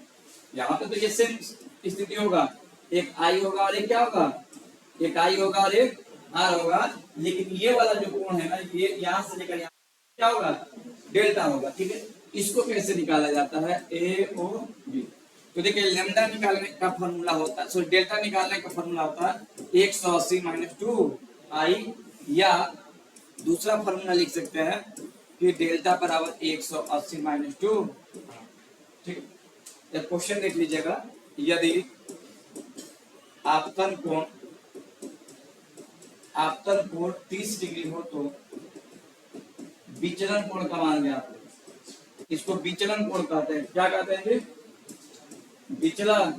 यहाँ पे तो ये सेम स्थिति होगा, एक आई होगा और एक क्या होगा, एक आई होगा और एक आर होगा, लेकिन ये वाला जो कोण है ना, ये यहाँ से लेकर यहाँ क्या होगा, डेल्टा होगा। ठीक है, इसको कैसे निकाला जाता है, ए ओ बी। तो देखिए लेमडा निकालने का फॉर्मूला होता है, सॉरी डेल्टा निकालने का फॉर्मूला होता है 180 माइनस 2 आई, या दूसरा फॉर्मूला लिख सकते हैं कि डेल्टा बराबर 180 माइनस 2। ठीक है, क्वेश्चन देख लीजिएगा, यदि आपतन कोण 30 डिग्री हो तो विचलन कोण का मान ज्ञात करें। इसको विचलन कोण कहते हैं। क्या कहते हैं जी, विचलन।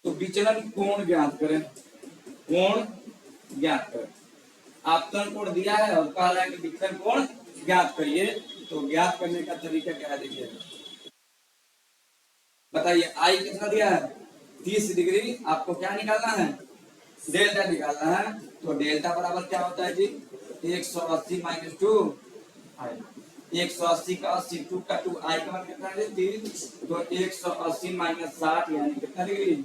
तो विचलन कोण ज्ञात करें, कोण ज्ञात करें। आपतन कोण दिया है और कह रहा है कि विचलन कोण ज्ञात करिए। तो ज्ञात करने का तरीका क्या है, देखिए बताइए, आई कितना दिया है 30 डिग्री, आपको क्या निकालना है, डेल्टा निकालना है। तो डेल्टा बराबर क्या होता है जी, 180 माइनस 2 आई। 180 का 80, 2 का 2, आई का मान कितना है 30, तो 180 माइनस 60 यानी कितना डिग्री,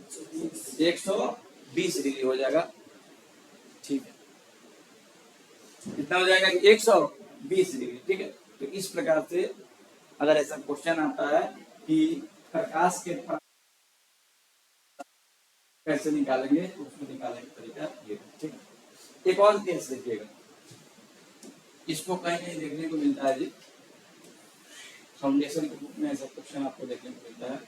120 डिग्री हो जाएगा। ठीक है, कितना हो जाएगा 120 डिग्री। ठीक है, तो इस प्रकार से अगर ऐसा क्वेश्चन आता है कि प्रकाश के कैसे निकालेंगे, तो उसको निकालने का तरीका ये। ठीक है, एक और केस देखिएगा, इसको कहीं कहीं देखने को मिलता है जी, फाउंडेशन के बुक में ऐसा क्वेश्चन आपको देखने को मिलता है।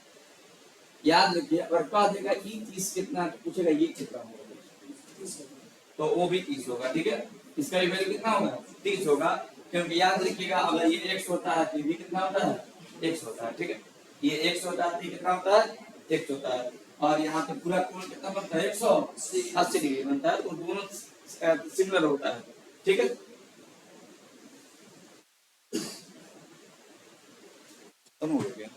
याद रखिए, अगर कह देगा ई 30 कितना, तो पूछेगा ये कितना होगा, तो वो भी 30 होगा। ठीक है, इसका भी वैल्यू कितना होगा, 30 होगा, क्योंकि याद रखिएगा अगर ये x होता है तो ये कितना होता है, x होता है। ठीक है, ये x होता है तो कितना होता है, x होता है। और यहाँ पे पूरा कोण कितना बनता है, 180 डिग्री बनता है, तो दोनों सिमिलर होता है। ठीक है, हो गया।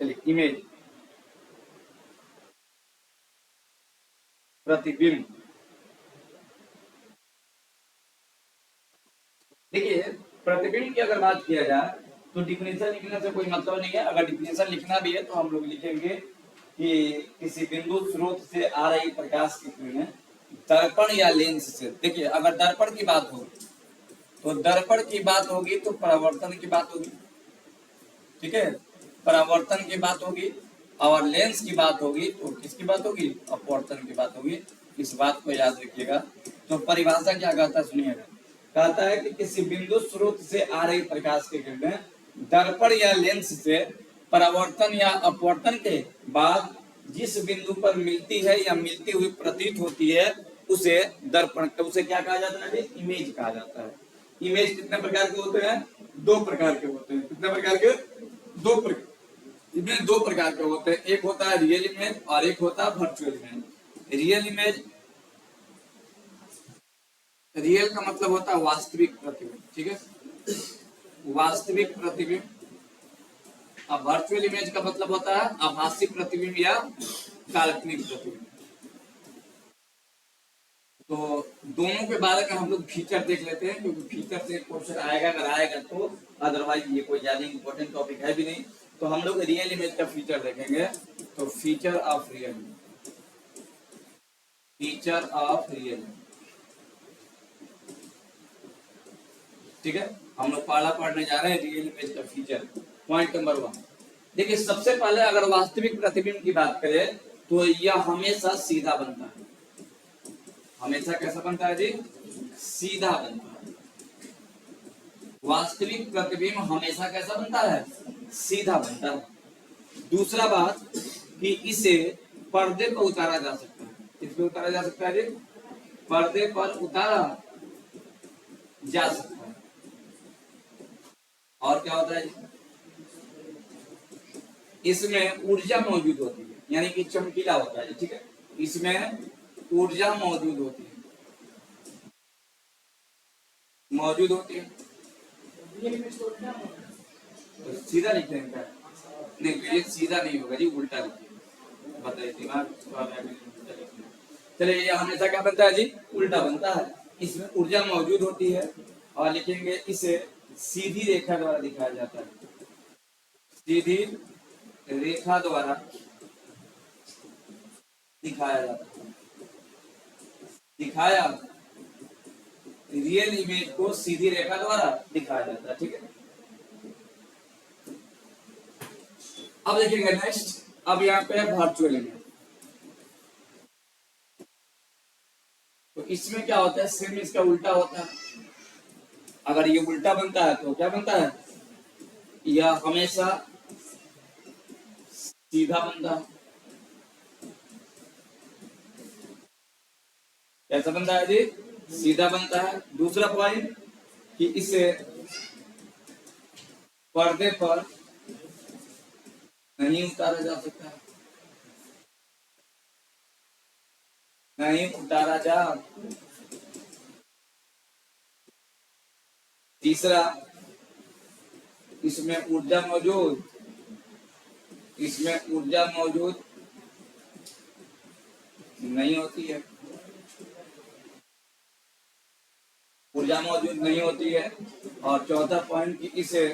चलिए, इमेज, प्रतिबिंब। देखिए प्रतिबिंब की अगर बात किया जाए तो डिफिनेशन लिखने से कोई मतलब नहीं है। अगर डिफिनेशन लिखना भी है तो हम लोग लिखेंगे कि किसी बिंदु स्रोत से आ रही प्रकाश की किरणें दर्पण या लेंस से, देखिए अगर दर्पण की बात हो तो दर्पण की बात होगी तो परावर्तन की बात होगी। ठीक है, परावर्तन की बात होगी, और लेंस की बात होगी तो किसकी बात होगी, अपवर्तन की बात होगी। इस बात को याद रखिएगा। तो परिभाषा क्या कहता है सुनिएगा, कहता है कि किसी बिंदु स्रोत से आ रही प्रकाश की किरणें दर्पण या लेंस से परावर्तन या अपवर्तन के बाद जिस बिंदु पर मिलती है या मिलती हुई प्रतीत होती है उसे दर्पण, उसे क्या कहा जाता है, इमेज कहा जाता है। इमेज कितने प्रकार के होते हैं, 2 प्रकार के होते हैं। कितने प्रकार के, 2 प्रकार। इसमें 2 प्रकार के होते हैं, एक होता है रियल इमेज और एक होता है virtual image. Real image, real का मतलब होता है वास्तविक प्रतिबिंब। ठीक है, वास्तविक प्रतिबिंब। अब वर्चुअल इमेज का मतलब होता है आभासी प्रतिबिंब या काल्पनिक प्रतिबिंब। तो दोनों के बारे में हम लोग फीचर देख लेते हैं, क्योंकि फीचर से क्वेश्चन आएगा, अगर आएगा तो, अदरवाइज ये कोई ज्यादा इंपॉर्टेंट टॉपिक है भी नहीं। तो हम लोग रियल इमेज का फीचर देखेंगे। तो feature of real image, feature of real image. ठीक है, हम लोग पहला पढ़ने जा रहे हैं रियल इमेज का फीचर। पॉइंट नंबर 1, देखिए सबसे पहले अगर वास्तविक प्रतिबिंब की बात करें तो यह हमेशा सीधा बनता है। हमेशा कैसा बनता है जी, सीधा बनता है। वास्तविक प्रतिबिंब हमेशा कैसा बनता है, सीधा बनता है। दूसरा बात कि इसे पर्दे पर उतारा जा सकता है। किस पे उतारा जा सकता है जी, पर्दे पर उतारा जा सकता है। और क्या होता है जी, इसमें ऊर्जा मौजूद होती है, यानी कि चमकीला होता है। ठीक है, इसमें ऊर्जा मौजूद होती है, मौजूद होती है। तो सीधा लिखते हैं क्या, नहीं तो ये सीधा नहीं होगा जी, उल्टा लिखिए। बताइए दिमाग, चलिए ये हमेशा क्या बनता है जी, उल्टा बनता है। इसमें ऊर्जा मौजूद होती है, और लिखेंगे इसे सीधी रेखा द्वारा दिखाया जाता है। सीधी रेखा द्वारा दिखाया जाता है। दिखाया, रियल इमेज को सीधी रेखा द्वारा दिखाया जाता है, ठीक है। अब देखिएगा नेक्स्ट, अब यहाँ पे है वर्चुअल इमेज। तो इसमें क्या होता है, सेम इसका उल्टा होता है। अगर ये उल्टा बनता है तो क्या बनता है, यह हमेशा सीधा बनता है। कैसा बनता है जी, सीधा बनता है। दूसरा पॉइंट कि इसे पर्दे पर नहीं उतारा जा सकता, नहीं उतारा जा। तीसरा, इसमें ऊर्जा मौजूद, इसमें ऊर्जा मौजूद नहीं होती है, ऊर्जा मौजूद नहीं होती है। और चौथा पॉइंट कि इसे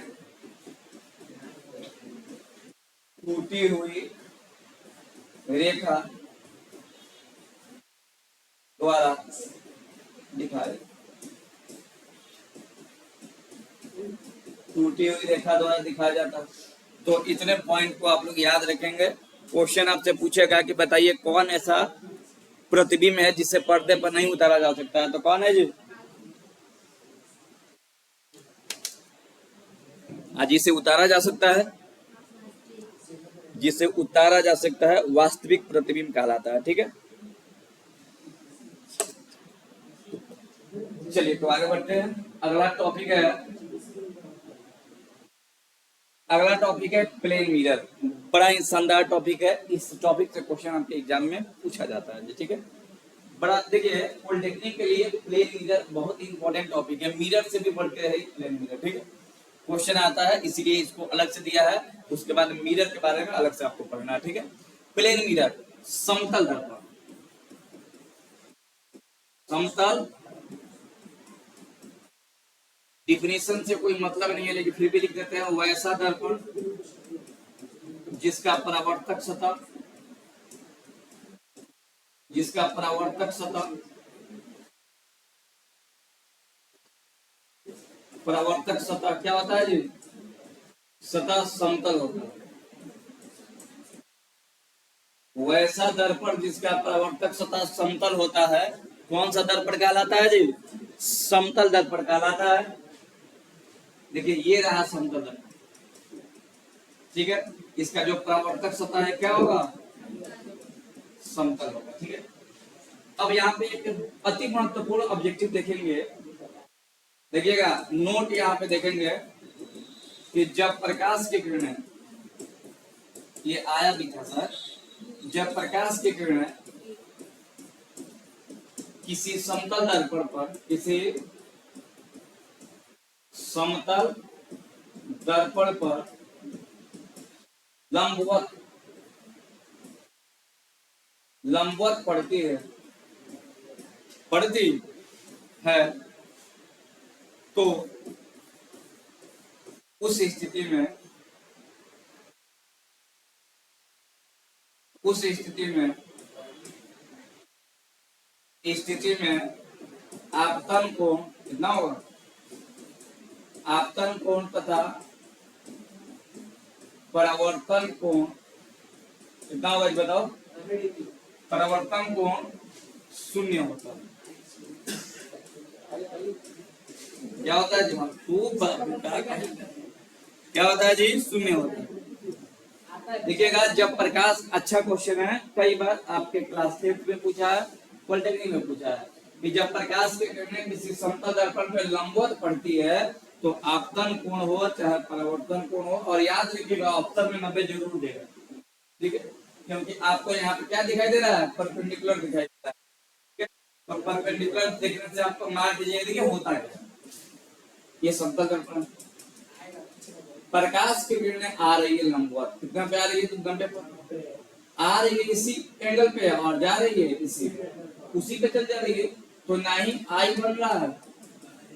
टूटी हुई रेखा द्वारा दिखाया, टूटी हुई रेखा द्वारा दिखाया जाता है। तो इतने पॉइंट को आप लोग याद रखेंगे। क्वेश्चन आपसे पूछेगा कि बताइए कौन ऐसा प्रतिबिंब है जिसे पर्दे पर नहीं उतारा जा सकता है, तो कौन है जी, जिसे उतारा जा सकता है, जिसे उतारा जा सकता है वास्तविक प्रतिबिंब कहलाता है, ठीक है। चलिए तो आगे बढ़ते हैं। अगला टॉपिक है, अगला टॉपिक है प्लेन मिरर। बड़ा ही शानदार टॉपिक है। इस टॉपिक से क्वेश्चन आपके एग्जाम में पूछा जाता है, ठीक है। बड़ा देखिए, पॉलिटेक्निक के लिए प्लेन मिरर बहुत ही इंपॉर्टेंट टॉपिक है। मिरर से भी बढ़ के है प्लेन मिरर, ठीक है। क्वेश्चन आता है इसीलिए इसको अलग से दिया है। उसके बाद मिरर के बारे में अलग से आपको पढ़ना है, ठीक है। प्लेन मिरर, समतल दर्पण, समतल, डिफिनेशन से कोई मतलब नहीं है लेकिन फिर भी लिख देते हैं, वैसा दर्पण जिसका परावर्तक सतह, जिसका परावर्तक सतह, परावर्तक सतह क्या होता है जी, सतह समतल होता है। वैसा दर्पण जिसका परावर्तक सतह समतल होता है, कौन सा दर्पण कहलाता है जी, समतल दर्पण कहलाता है। देखिए ये रहा समतल दर्पण, ठीक है। इसका जो परावर्तक सतह है क्या होगा, समतल होगा, ठीक है। अब यहाँ पे एक अति महत्वपूर्ण ऑब्जेक्टिव देखेंगे, देखिएगा नोट यहाँ पे देखेंगे कि जब प्रकाश की किरणें, ये आया भी था सर, जब प्रकाश की किरणें किसी समतल दर्पण पर, किसी समतल दर्पण पर लंबवत, लंबवत पड़ती है, पड़ती है, तो उस स्थिति में, उस स्थिति में, स्थिति में आपतन कोण कितना होगा, आपतन कोण तथा परावर्तन कोण कितना होगा बताओ, परावर्तन कोण शून्य होता है। क्या होता है जी, क्या होता है जी, शून्य होता है। देखिएगा जब प्रकाश, अच्छा क्वेश्चन है, कई बार आपके क्लास 10 में पूछा है, पॉलिटेक्निक में पूछा है कि जब प्रकाश की किरणें किसी समतल दर्पण पर लंबवत पड़ती है तो आपतन कोण हो चाहे परावर्तन कोण हो, और याद रखिएगा ऑप्शन में 90 जरूर देगा, ठीक है। क्योंकि आपको यहाँ पे क्या दिखाई दे रहा है, परपेंडिकुलर दिखाई दे रहा है, ठीक है। और परपेंडिकुलर देखने से आपको मार दीजिएगा, देखिए होता है ये समतल दर्पण, प्रकाश की किरणें आ रही है लंबवत, कितना पे आ रही है, 90 पर आ रही है, इसी एंगल पे है, और जा रही है इसी, उसी पे चल जा रही है। तो ना ही आई बन रहा है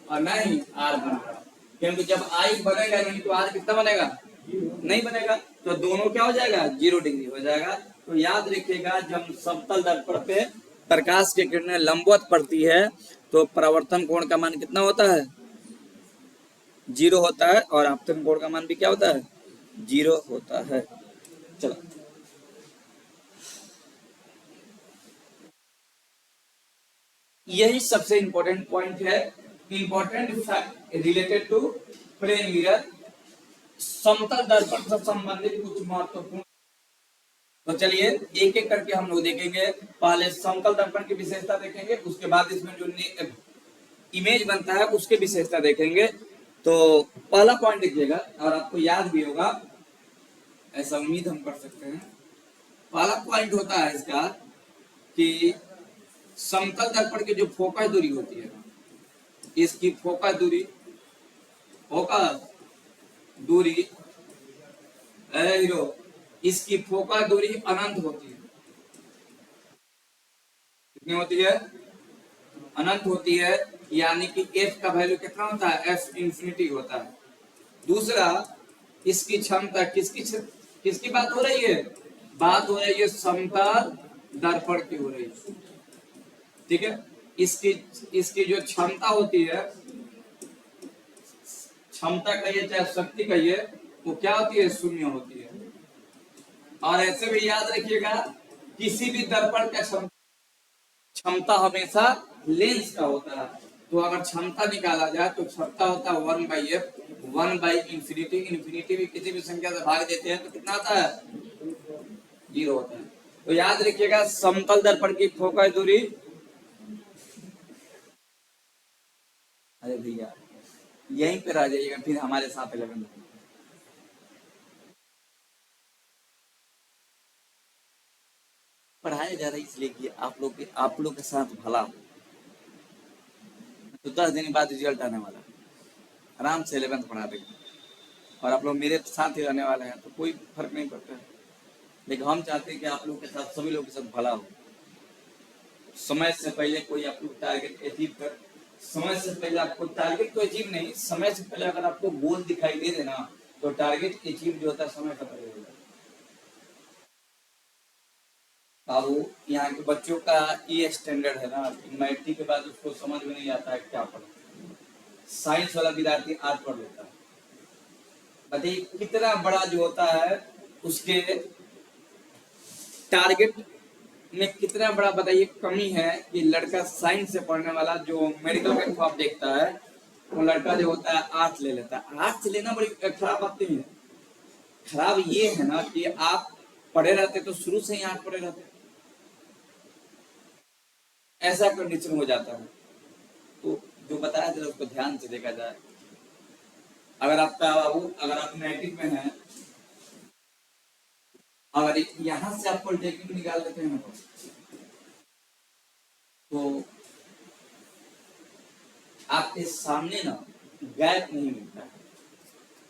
और ना ही आर बन रहा है, क्योंकि जब आई बनेगा नहीं तो आर कितना बनेगा, नहीं बनेगा, तो दोनों क्या हो जाएगा, 0 डिग्री हो जाएगा। तो याद रखिएगा, जब समतल दर्पण पे प्रकाश की किरणें लंबवत पड़ती है तो परावर्तन कोण का मान कितना होता है, 0 होता है, और आपतन कोण का मान भी क्या होता है, 0 होता है। चलो, यही सबसे इंपॉर्टेंट पॉइंट है, important fact related to plane mirror, समतल दर्पण से संबंधित कुछ महत्वपूर्ण। तो चलिए एक एक करके हम लोग देखेंगे। पहले समतल दर्पण की विशेषता देखेंगे, उसके बाद इसमें जो इमेज बनता है उसके विशेषता देखेंगे। तो पहला पॉइंट देखिएगा, और आपको याद भी होगा, ऐसा उम्मीद हम कर सकते हैं। पहला पॉइंट होता है इसका कि समतल दर्पण की जो फोकस दूरी होती है, इसकी फोकस दूरी, फोकस दूरी हीरो, इसकी फोकस दूरी अनंत होती है। कितनी होती है, अनंत होती है, यानी कि f का वैल्यू कितना होता है, f इंफिनिटी होता है। दूसरा, इसकी क्षमता, किसकी बात हो रही है, बात हो रही है समतल दर्पण की हो रही है, ठीक है। इसकी इसकी जो क्षमता होती है, क्षमता कहिए चाहे शक्ति कहिए, वो क्या होती है, 0 होती है। और ऐसे भी याद रखिएगा, किसी भी दर्पण का क्षमता हमेशा लेंस का होता है। तो अगर क्षमता निकाला जाए तो क्षमता होता है 1/f, 1/इंफिनिटी। इंफिनिटी भी किसी भी संख्या से भाग देते हैं तो कितना आता है, 0 होता है। तो याद रखिएगा, समतल दर्पण की फोकस दूरी, अरे भैया यहीं पर आ जाइएगा फिर हमारे साथ 11 पढ़ाया जा रहा है, इसलिए कि आप लोग के साथ भला हो। तो 10 दिन बाद रिजल्ट आने वाला है, आराम से 11th पढ़ा देंगे, और आप लोग मेरे साथ ही रहने वाले हैं, तो कोई फर्क नहीं पड़ता है। लेकिन हम चाहते हैं कि आप लोग के साथ, सभी लोग के साथ भला हो। समय से पहले कोई आप लोग टारगेट अचीव कर, समय से पहले आपको टारगेट तो अचीव नहीं, समय से पहले अगर आपको गोल दिखाई दे देना तो टारगेट अचीव जो होता है समय का पहले होगा। अब यहाँ के बच्चों का ये स्टैंडर्ड है ना, मैट्रिक के बाद उसको समझ में नहीं आता है क्या पढ़े। साइंस वाला विद्यार्थी आर्ट पढ़ लेता है, बताइए कितना बड़ा जो होता है उसके टारगेट में कितना बड़ा, बताइए कमी है कि लड़का साइंस से पढ़ने वाला जो मेडिकल का ख्वाब देखता है, वो लड़का जो होता है आर्ट्स ले लेता है। आर्ट्स लेना बड़ी खराब बात नहीं है, खराब ये है ना कि आप पढ़े रहते तो शुरू से ही आर्ट पढ़े रहते, ऐसा कंडीशन हो जाता है। तो जो बताया जरा उसको ध्यान से देखा जाए। अगर आपका बाबू, अगर आप मैट्रिक में हैं, अगर यहाँ से आप पॉलिटेक्निक निकाल देते हैं तो आपके सामने ना गैप नहीं मिलता है,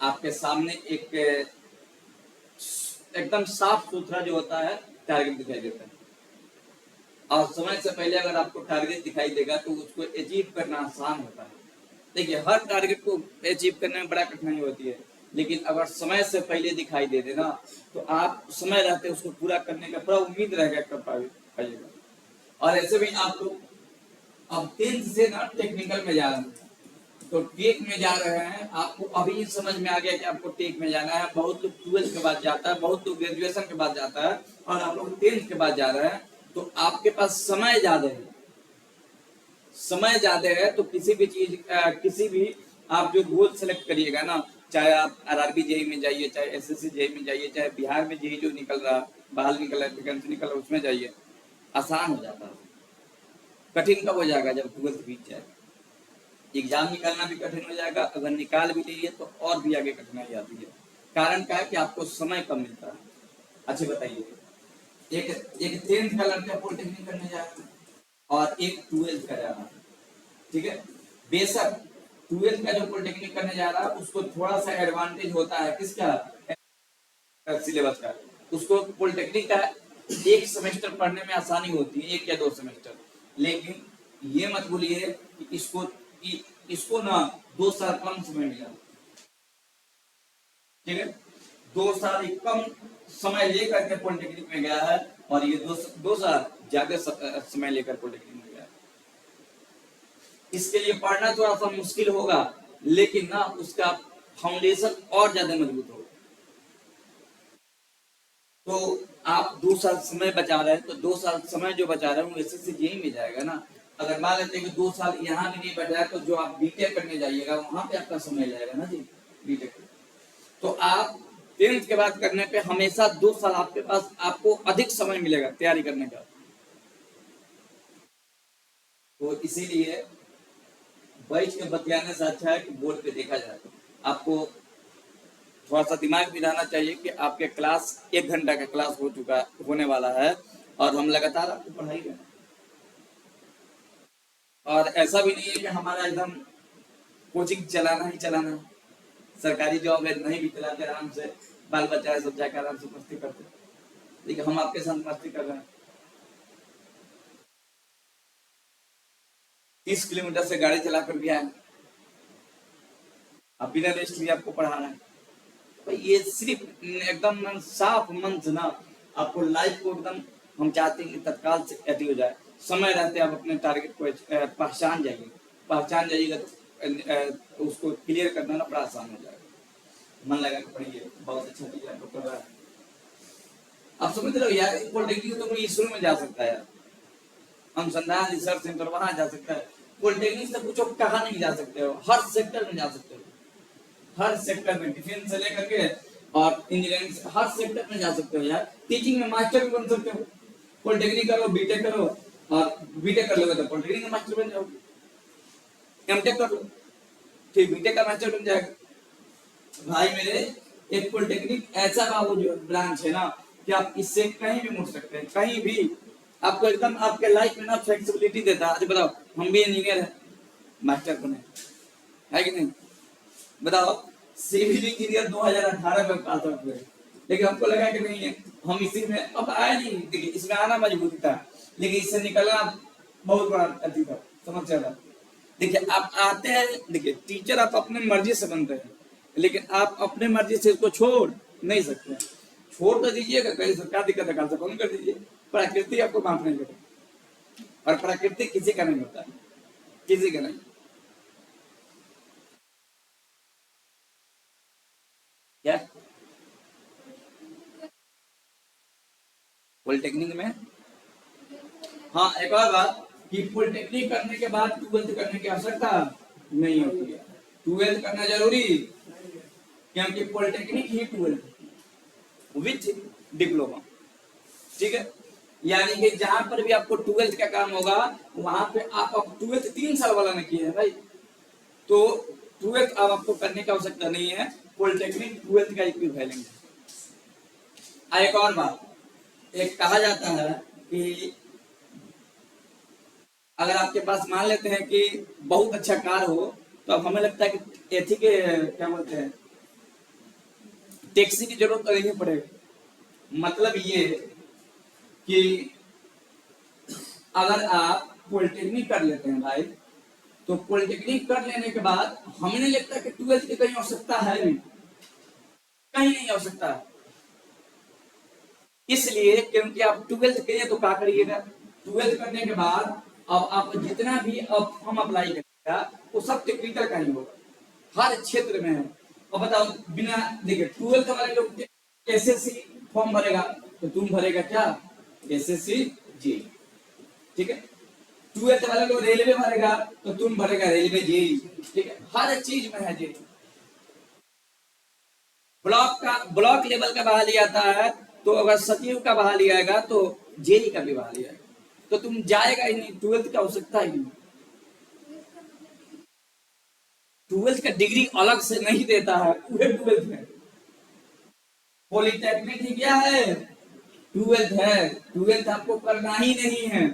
आपके सामने एक एकदम साफ सुथरा जो होता है टारगेट दिखाई देता है। और समय से पहले अगर आपको टारगेट दिखाई देगा तो उसको अचीव करना आसान होता है। देखिए हर टारगेट को अचीव करने में बड़ा कठिनाई होती है, लेकिन अगर समय से पहले दिखाई दे देना तो आप समय रहते उसको पूरा करने का पूरा उम्मीद रहेगा कर पाइएगा। और ऐसे भी आप लोग अब 10th से ना टेक्निकल में जा रहे हैं, तो टेक में जा रहे हैं, आपको अभी समझ में आ गया कि आपको टेक में जाना है। बहुत लोग 12th के बाद जाता है, बहुत लोग ग्रेजुएशन के बाद जाता है, और आप लोग 10th के बाद जा रहे हैं। तो आपके पास समय ज्यादा है, समय ज्यादा है, तो किसी भी चीज किसी भी आप जो गोल सेलेक्ट करिएगा ना, चाहे आप आरआरबी जेई में जाइए, चाहे एसएससी जेई में जाइए, चाहे बिहार में जेई जो निकल रहा, बाहर निकल रहा है, वैकेंसी निकल रहा, उसमें जाइए, आसान हो जाता है। कठिन कब हो जाएगा, जब 12th बीत जाए। एग्जाम निकालना भी कठिन हो जाएगा, अगर निकाल भी लीजिए तो और भी आगे कठिनाई आती है। कारण क्या है कि आपको समय कम मिलता है। अच्छा बताइए, एक एक 10th का लड़का पॉलिटेक्निक करने जा रहा है और एक 12th का जा रहा है, ठीक है। बेशक 12th का जो पॉलिटेक्निक करने जा रहा है उसको थोड़ा सा एडवांटेज होता है, किसका, सिलेबस का। उसको पॉलिटेक्निक का एक सेमेस्टर पढ़ने में आसानी होती है, 1 या 2 सेमेस्टर। लेकिन ये मत भूलिए कि इसको ना 2 साल कम समय मिला, ठीक है। 2 साल कम समय लेकर के पॉलिटेक्निक में गया है, और ये 2 साल ज्यादा समय लेकर पॉलिटेक्निक में गया है। इसके लिए पढ़ना थोड़ा सा मुश्किल होगा, लेकिन ना उसका फाउंडेशन और ज्यादा मजबूत होगा। तो आप 2 साल समय बचा रहे हैं, तो 2 साल समय जो बचा रहे हैं वो एसएससी जेईई में जाएगा ना। अगर मान लेते हैं कि 2 साल यहाँ भी नहीं बचा, तो जो आप बीटेक करने जाइएगा वहां पे आपका समय जाएगा ना जी, बीटेक। तो आप 10th के बाद करने पे हमेशा 2 साल आपके पास, आपको अधिक समय मिलेगा तैयारी करने का। तो इसीलिए बैठ के बतियाने से अच्छा है कि बोर्ड पे देखा जाए। आपको थोड़ा सा दिमाग भी रहना चाहिए कि आपके क्लास 1 घंटा का क्लास होने वाला है, और हम लगातार आपको पढ़ाई करें। और ऐसा भी नहीं है कि हमारा एकदम कोचिंग चलाना ही चलाना है। सरकारी जॉब है, नहीं भी चलाते, आराम से बाल बच्चा है सब जाकर आराम से मस्ती करते, लेकिन हम आपके साथ मस्ती कर रहे हैं। 30 किलोमीटर से गाड़ी चला कर भी आए, अब बिना रेस्ट लिए आपको पढ़ा रहे हैं। तो ये सिर्फ एकदम साफ मन से ना आपको लाइफ को एकदम, हम चाहते हैं कि तत्काल से अति हो जाए। समय रहते आप अपने टारगेट को पहचान जाइएगा तो उसको क्लियर करना ना बड़ा आसान हो जाएगा। मन लगा के पढ़िए, बहुत अच्छा चीज आपको कर रहा है। आप समझ रहे हो यार, पॉलिटेक्निक तो कोई इसरो में जा सकता है, अनुसंधान रिसर्च सेंटर वहां जा सकता है। पॉलिटेक्निक से पूछो कहाँ नहीं जा सकते हो, हर सेक्टर में जा सकते हो। हर सेक्टर में, डिफेंस से लेकर के और इंजीनियरिंग, हर सेक्टर में जा सकते हो यार। टीचिंग में मास्टर भी बन सकते हो, पॉलिटेक्निक करो, बीटेक करो, और बीटेक कर लोगे तो पॉलिटेक्निक का मास्टर बन जाओगे। एमटेक कर लो, फिर बीटेक का मास्टर बन जाएगा। भाई मेरे, एक पॉलिटेक्निक ऐसा बाबू जो ब्रांच है ना कि आप इससे कहीं भी मुड़ सकते हैं, कहीं भी। आपको एकदम आपके लाइफ में ना फ्लेक्सिबिलिटी देता है। बताओ, हम भी इंजीनियर हैं, मास्टर बने, है कि नहीं? बताओ, सिविल इंजीनियर 2018 में पास आउट हुए, लेकिन हमको लगा कि नहीं है, हम इसी में अब आए नहीं। देखिए, इसमें आना मजबूरी था, लेकिन इससे निकलना बहुत बड़ा अति था, समस्या था। देखिए, आप आते हैं, देखिए टीचर आप अपने मर्जी से बनते हैं, लेकिन आप अपने मर्जी से इसको छोड़ नहीं सकते। छोड़ तो दीजिएगा, कहीं से क्या दिक्कत है, कल से बंद कर दीजिए। प्रकृति आपको माफ नहीं करेगी, और प्रकृति किसी का नहीं होता, किसी का नहीं। क्या पॉलिटेक्निक में? हाँ, एक और बात कि पॉलिटेक्निक करने के बाद 12th करने की आवश्यकता नहीं होती है। 12th करना जरूरी, क्योंकि polytechnic he 12th with diploma, ठीक है। यानी कि जहां पर भी आपको 12th का काम होगा, वहां पे आप 12th 3 साल वाला नहीं किए हैं भाई, तो 12th अब आपको करने की आवश्यकता नहीं है। पॉलिटेक्निक 12th का इक्विवेलेंट है। एक और बात, एक कहा जाता है कि अगर आपके पास मान लेते हैं कि बहुत अच्छा कार हो, तो अब हमें लगता है कि एथी के क्या बोलते हैं, टैक्सी की जरूरत तो नहीं पड़ेगी। मतलब ये कि अगर आप पॉलिटेक्निक कर लेते हैं भाई, तो पॉलिटेक्निक कर लेने के बाद हमें नहीं लगता कि 12th की कहीं आवश्यकता है, नहीं कहीं नहीं आवश्यकता। इसलिए क्योंकि आप 12th किए तो क्या करिएगा, 12th करने के बाद अब आप जितना भी अब हम अप्लाई करेगा वो सब टेक्निकल का ही होगा, हर क्षेत्र में है। और बताओ, बिना देखिए 12th वाले लोग एसएससी फॉर्म भरेगा, तो तुम भरेगा क्या, एसएससी जी, ठीक है। 12th वाले लोग रेलवे भरेगा, तो तुम भरेगा रेलवे जी, ठीक है। हर चीज में है जी। ब्लॉक लेवल का बहाली आता है, तो अगर सचिव का बहाली आएगा तो जेई का भी बहाली आएगा, तो तुम जाएगा ही नहीं, 12th की आवश्यकता ही नहीं। 12th का डिग्री अलग से नहीं देता है, पूरे 12th में। पॉलिटेक्निक ही क्या है, 12th है। 12th आपको करना ही नहीं है।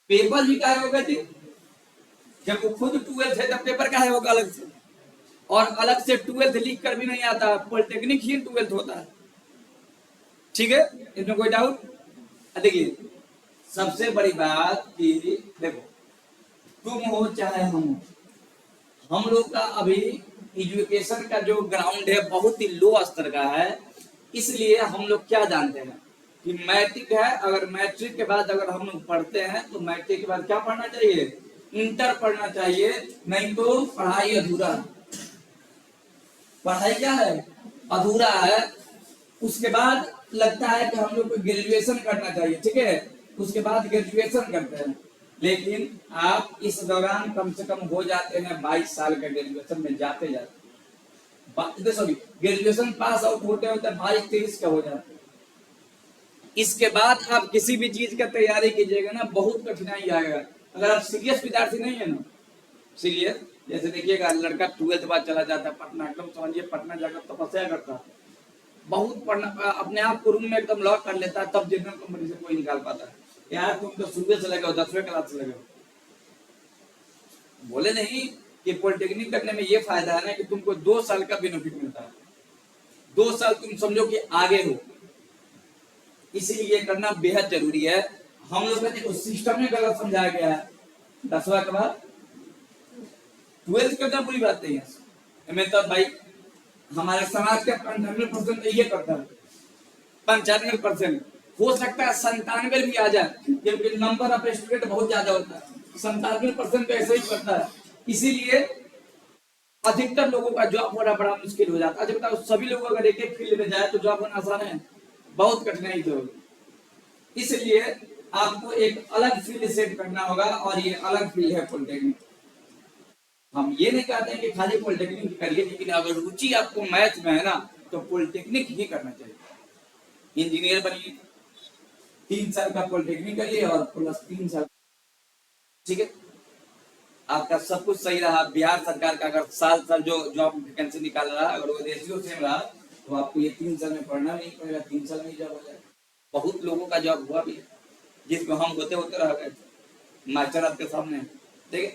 पेपर भी क्या होगा जी, जब वो खुद 12th है तब पेपर क्या होगा अलग से, और अलग से 12th लिख कर भी नहीं आता, पॉलिटेक्निक ही 12th होता है, ठीक है। इसमें कोई डाउट? देखिए, सबसे बड़ी बात कि देखो, तुम हो चाहे हम लोग का अभी एजुकेशन का जो ग्राउंड है बहुत ही लो स्तर का है, इसलिए हम लोग क्या जानते हैं कि मैट्रिक है, अगर मैट्रिक के बाद अगर हम लोग पढ़ते हैं तो मैट्रिक के बाद क्या पढ़ना चाहिए, इंटर पढ़ना चाहिए, नहीं तो पढ़ाई अधूरा है। पढ़ाई क्या है, अधूरा है। उसके बाद लगता है कि हम लोग को ग्रेजुएशन करना चाहिए, ठीक है, उसके बाद ग्रेजुएशन करते हैं, लेकिन आप इस दौरान कम से कम हो जाते हैं 22 साल का, ग्रेजुएशन में जाते जाते सॉरी ग्रेजुएशन पास आउट होते होते 22-23 का हो जाते हैं। इसके बाद आप किसी भी चीज का तैयारी कीजिएगा ना, बहुत कठिनाई आएगा। अगर आप सीरियस विद्यार्थी नहीं है ना, सीरियस, जैसे देखिएगा लड़का 12th बाद चला जाता है पटना, एकदम समझिए पटना जाकर तपस्या करता है, बहुत पढ़ना, अपने आप को रूम में एकदम लॉक कर लेता है, तब जनरल कंपनी से कोई निकाल पाता है। यार तुम तो सुबह से लगे हो, 10वें क्लास से लगे हो। बोले नहीं कि पॉलिटेक्निक करने में ये फायदा है ना कि तुमको 2 साल का बेनिफिट मिलता है, 2 साल तुम समझो कि आगे हो, इसीलिए ये करना बेहद जरूरी है। हम लोग का देखो सिस्टम में गलत समझाया गया है, 10वां के बाद 12th करना बुरी बात नहीं है। मैं तो भाई हमारे समाज का 95% तो ये करता है, 95% हो सकता है 97 भी आ जाए, क्योंकि नंबर ऑफ स्टूडेंट बहुत ज्यादा होता है, 97% तो ऐसे ही करता है। इसीलिए अधिकतर लोगों का जॉब होना बड़ा मुश्किल हो जाता है। अच्छा बताओ, सभी लोग अगर एक एक फील्ड में जाए तो जॉब होना आसान है, बहुत कठिनाई तो होगी। इसलिए आपको एक अलग फील्ड सेट करना होगा, और ये अलग फील्ड है पॉलिटेक्निक। हम ये नहीं कहते हैं कि खाली पॉलिटेक्निक करिए, लेकिन अगर रुचि आपको मैथ में है ना तो पॉलिटेक्निक ही करना चाहिए। इंजीनियर बनिए, 3 साल का पॉलिटेक्निक करिए और प्लस 3 साल, ठीक है, आपका सब कुछ सही रहा। बिहार सरकार का अगर साल जो जॉब वैकेंसी निकाल रहा है, अगर वो रेशियो सेम रहा तो आपको ये 3 साल में पढ़ना नहीं पड़ेगा, 3 साल में ही जॉब हो जाएगा। बहुत लोगों का जॉब हुआ भी है, जिसको हम होते होते रह गए, मास्टर आपके सामने, ठीक है।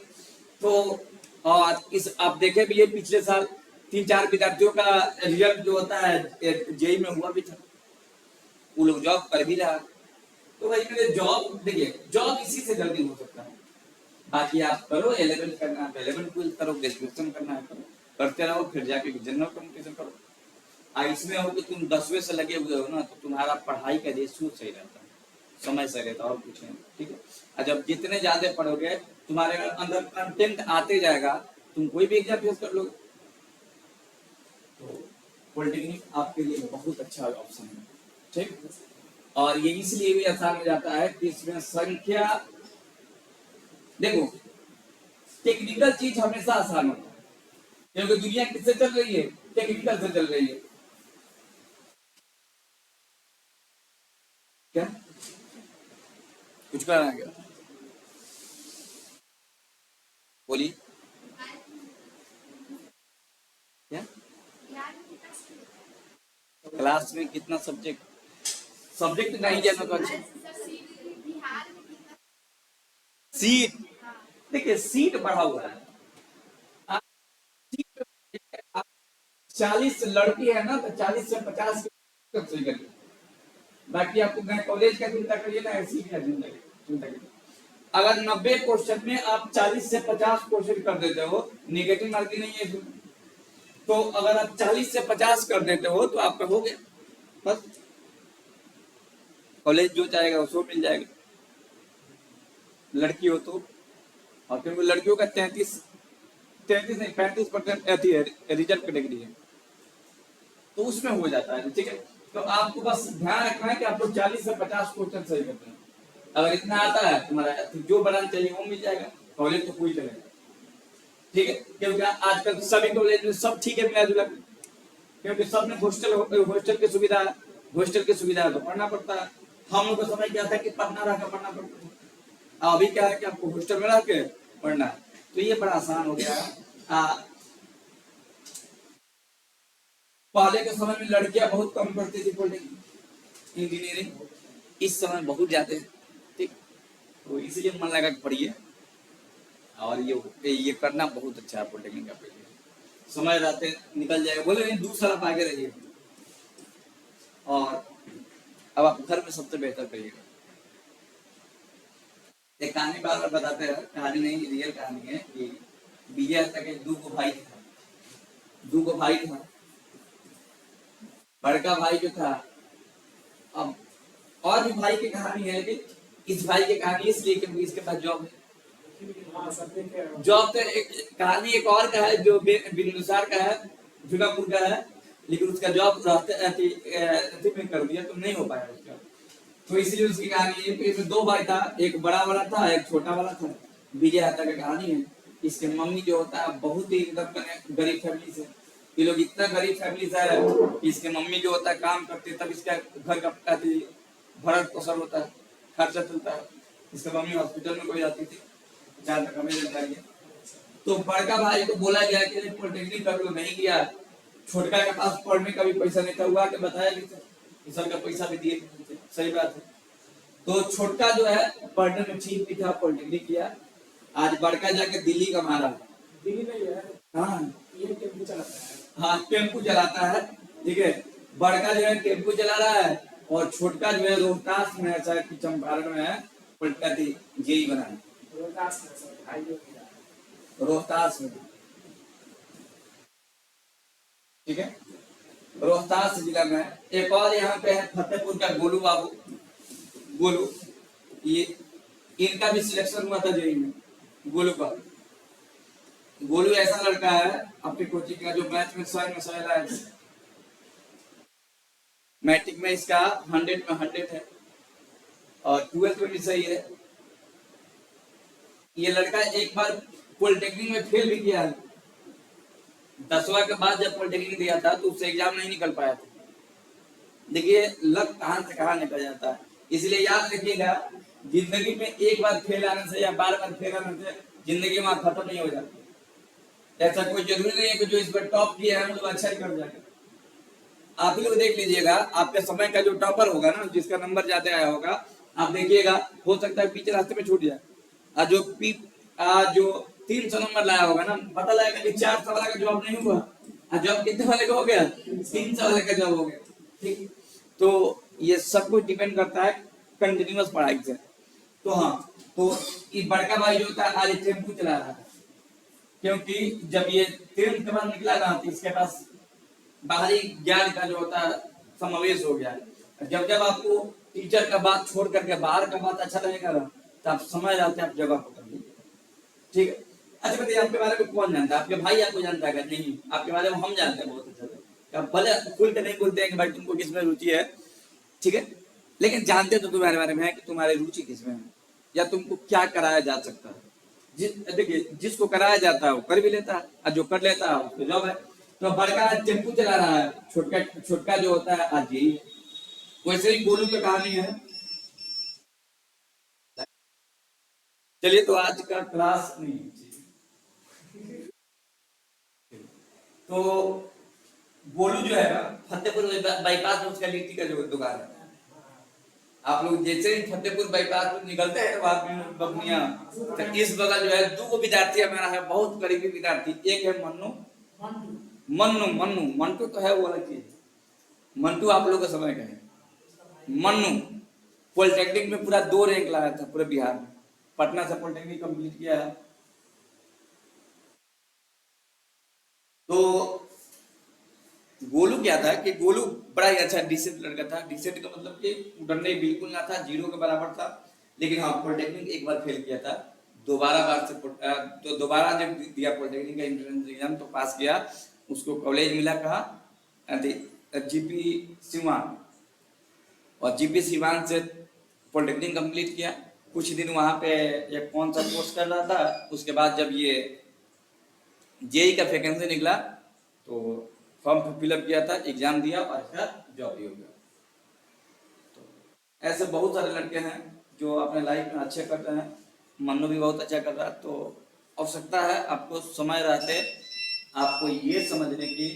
तो और इस आप देखे भी ये पिछले साल 3-4 विद्यार्थियों का रिजल्ट जो होता है जेई में हुआ भी था, वो लोग जॉब कर भी रहा। तो भाई मेरे जॉब देखिए, जॉब इसी से जल्दी हो सकता है। बाकी आप करो 11 करना है 11-12 करो, ग्रेजुएशन करना है करो, करते रहो, फिर जाके जनरल कम्युनिकेशन करो। इसमें हो कि तुम 10वें से लगे हुए हो ना, तो तुम्हारा पढ़ाई का रेशियो सही रहता है, समय से रहता है, और कुछ नहीं, ठीक है। और जब जितने ज्यादा पढ़ोगे तुम्हारे अंदर कंटेंट आते जाएगा, तुम कोई भी एग्जाम फेस कर लोगे। तो पॉलिटेक्निक आपके लिए बहुत अच्छा ऑप्शन है, ठीक। और ये इसलिए भी आसान हो जाता है कि इसमें संख्या, देखो टेक्निकल चीज हमेशा आसान होता है, क्योंकि दुनिया किससे चल रही है, टेक्निकल से चल रही है। क्या कुछ करना क्या, बोलिए क्या, क्लास में कितना सब्जेक्ट नहीं जाना तो अच्छा। सीट, देखिए सीट बढ़ा हुआ है, आप सीट आप 40 लड़की है ना, तो 40 से 50 सही करिए। बाकी आपको कॉलेज का चिंता करिए ना, ऐसी क्या चिंता करिए। अगर 90 क्वेश्चन में आप 40 से 50 क्वेश्चन कर देते हो, निगेटिव मार्किंग नहीं है इसमें, तो अगर आप 40 से 50 कर देते हो तो आपका हो गया, बस कॉलेज जो चाहेगा उसको मिल जाएगा, लड़की हो तो। और फिर वो लड़कियों का 33 नहीं 35% रिजल्ट कैटेगरी है, तो उसमें हो जाता है, ठीक है। तो आपको बस ध्यान रखना है कि आपको 40 से 50 क्वेश्चन सही करते हैं। अगर इतना आता है तुम्हारा, तो जो बनाना चाहिए वो मिल जाएगा, कॉलेज तो कोई चलेगा, ठीक है। क्योंकि आजकल सभी कॉलेज में सब ठीक है मिला जुला, क्योंकि सब में हॉस्टल की सुविधा है, हॉस्टल की सुविधा है तो पढ़ना पड़ता है। हम लोग को समय क्या था कि पढ़ना रह पढ़ना पड़ता है, अभी क्या है कि आपको हॉस्टल में रह के पढ़ना है, तो ये बड़ा आसान हो गया है। पहले के समय में लड़कियां बहुत कम पढ़ती थी पॉलिटेक्निक इंजीनियरिंग, इस समय बहुत ज्यादा है, ठीक। तो इसीलिए मन लगा के पढ़िए, और ये करना बहुत अच्छा है पॉलिटेक्निक का, समय रहते निकल जाएगा, बोले नहीं दूसरा आप आगे रहिए। और अब आप घर में सबसे बेहतर करिएगा। एक कहानी बार बार बताते हैं, कहानी नहीं रियल कहानी है कि विजय तक 2 भाई था, दो को भाई था, बड़का भाई जो था, अब और भी भाई की कहानी है, लेकिन इस भाई की कहानी इसलिए क्योंकि इसके पास जॉब है। जॉब तो एक कहानी एक और का है जो बिंदुसार का है, जुनापुर का है, लेकिन उसका जॉब रहते में कर दिया तो नहीं हो पाया उसका, तो इसलिए उसकी कहानी है। इसमें दो भाई था, एक बड़ा वाला था एक छोटा वाला था। विजय हत्या की कहानी है। इसके मम्मी जो होता है बहुत ही एकदम गरीब फैमिली से, ये लोग इतना गरीब फैमिली से है कि इसके मम्मी जो होता है काम करती है तब इसका घर का भरण पोषण होता है, खर्चा चलता है। इसके मम्मी हॉस्पिटल में कोई जाती थी, जहाँ तक हमें जानकारी है। तो बड़का भाई को बोला गया कि पॉलिटेक्निक कर लो, नहीं किया। छोटका के पास पढ़ने का भी पैसा नहीं था, हुआ के बताया कि सर का पैसा भी दिए, सही बात है। तो छोटका जो है पढ़ने में ठीक भी था, पॉलिटेक्निक किया। आज बड़का जाके दिल्ली कमा रहा है। दिल्ली नहीं है, हाँ ये टेम्पू चलाता है, हाँ टेम्पू चलाता है, ठीक है। बड़का जो है टेम्पू चला रहा है और छोटका जो है रोहतास में है, शायद चंपारण में है, पॉलिटेक्निक जेई बना है रोहतास में, ठीक है, रोहतास जिला में। एक और यहाँ पे है फतेहपुर का गोलू बाबू, गोलू, ये इनका भी सिलेक्शन हुआ था जेई में, गोलू का। गोलू ऐसा लड़का है अपनी कोचिंग का जो मैथ में 100 में 100 लाया, मैट्रिक में इसका 100 में 100 है और 12th में भी सही है। ये लड़का एक बार पॉलिटेक्निक में फेल भी किया है। 10वां के बाद जब पॉलिटेक्निक दिया था तो उससे एग्जाम नहीं निकल पाया था। देखिए लक कहां से कहां निकल जाता है, इसलिए याद रखिएगा जिंदगी में एक बार फेल आने से या बार बार फेल आने से जिंदगी वहां खत्म नहीं हो जाती। ऐसा कोई जरूरी नहीं है कि जो इस पर टॉप किया है मतलब अच्छा ही कर जाएगा। आप ही लोग देख लीजिएगा, आपके समय का जो टॉपर होगा ना, जिसका नंबर ज्यादा आया होगा, आप देखिएगा हो सकता है पीछे रास्ते में छूट जाए। जो 300 नंबर लाया होगा ना, पता लगेगा कि 400 वाला का जॉब नहीं हुआ, जॉब कितने वाले का हो गया, 300 वाले का जॉब हो गया, ठीक। तो ये सब कुछ डिपेंड करता है कंटिन्यूअस पढ़ाई से। तो हाँ, तो ये बड़का भाई जो था आज टेम्पू चला रहा था, क्योंकि जब ये 10th के बाद निकला ना तो इसके पास बाहरी ज्ञान का जो होता है समावेश हो गया। जब जब आपको टीचर का बात छोड़ करके बाहर का बात अच्छा लगेगा ना, तो आप समझ जाते हैं, आप जगह पकड़ लीजिए, ठीक है। अच्छा बताइए आपके बारे में कौन जानता है? आपके भाई आपको जानता है? नहीं, आपके बारे में हम जानते हैं बहुत अच्छा से। भले खुल के नहीं बोलते हैं कि भाई तुमको किसमें रुचि है, ठीक है, लेकिन जानते तो तुम्हारे बारे में है कि तुम्हारी रुचि किसमें है या तुमको क्या कराया जा सकता है। देखिए जिसको कराया जाता है वो कर भी लेता है और जो कर लेता है उसको जॉब है। तो बड़का टेम्पू चला रहा है, छोटका जो होता है आज यही है। वैसे ही गोलू की कहानी है। चलिए तो आज का क्लास नहीं, तो गोलू जो है ना फतेहपुर बाईपास में उसका लिट्टी का जो दुकान है। आप लोग जैसे ही फतेहपुर बाईपास में निकलते हैं बबनिया, तो इस बगल जो है 2 विद्यार्थी हमारा है, बहुत करीबी विद्यार्थी। एक है मन्नू, मंटू तो है वो अलग चीज, मंटू आप लोग का समय का है। मन्नू पॉलिटेक्निक में पूरा 2 रैंक लाया था पूरे बिहार में, पटना से पॉलिटेक्निक कंप्लीट किया है। तो गोलू क्या था कि गोलू बड़ा ही अच्छा डिसेंट लड़का था। डिसेंट का मतलब कि डरने बिल्कुल ना था, 0 के बराबर था। लेकिन हाँ पॉलिटेक्निक एक बार फेल किया था, तो दोबारा जब दिया पॉलिटेक्निक का एंट्रेंस एग्जाम तो पास किया। उसको कॉलेज मिला कहा जीपी सिवान, और जीपी सिवान से पॉलिटेक्निक कंप्लीट किया। कुछ दिन वहाँ पे एक कौन सा कोर्स कर रहा था। उसके बाद जब ये जेई का वैकेंसी निकला तो फॉर्म फिलअप किया था, एग्जाम दिया और इसका जॉब भी हो गया। तो ऐसे बहुत सारे लड़के हैं जो अपने लाइफ में अच्छे कर रहे हैं। मन्नू भी बहुत अच्छा कर रहा है। तो आवश्यकता है आपको समय रहते आपको ये समझने की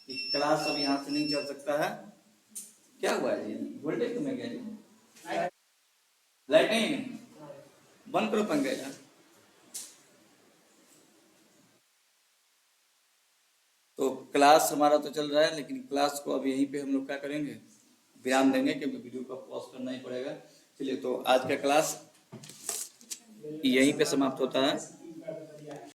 कि क्लास अब यहाँ से नहीं चल सकता है। क्या हुआ है जी, वोल्टेज तुम्हें क्या जी, लाइट नहीं बंद करो पंखा यार। तो क्लास हमारा तो चल रहा है, लेकिन क्लास को अब यहीं पे हम लोग क्या करेंगे, विराम देंगे, क्योंकि वीडियो को पॉज करना ही पड़ेगा। चलिए तो आज का क्लास यहीं पे समाप्त होता है।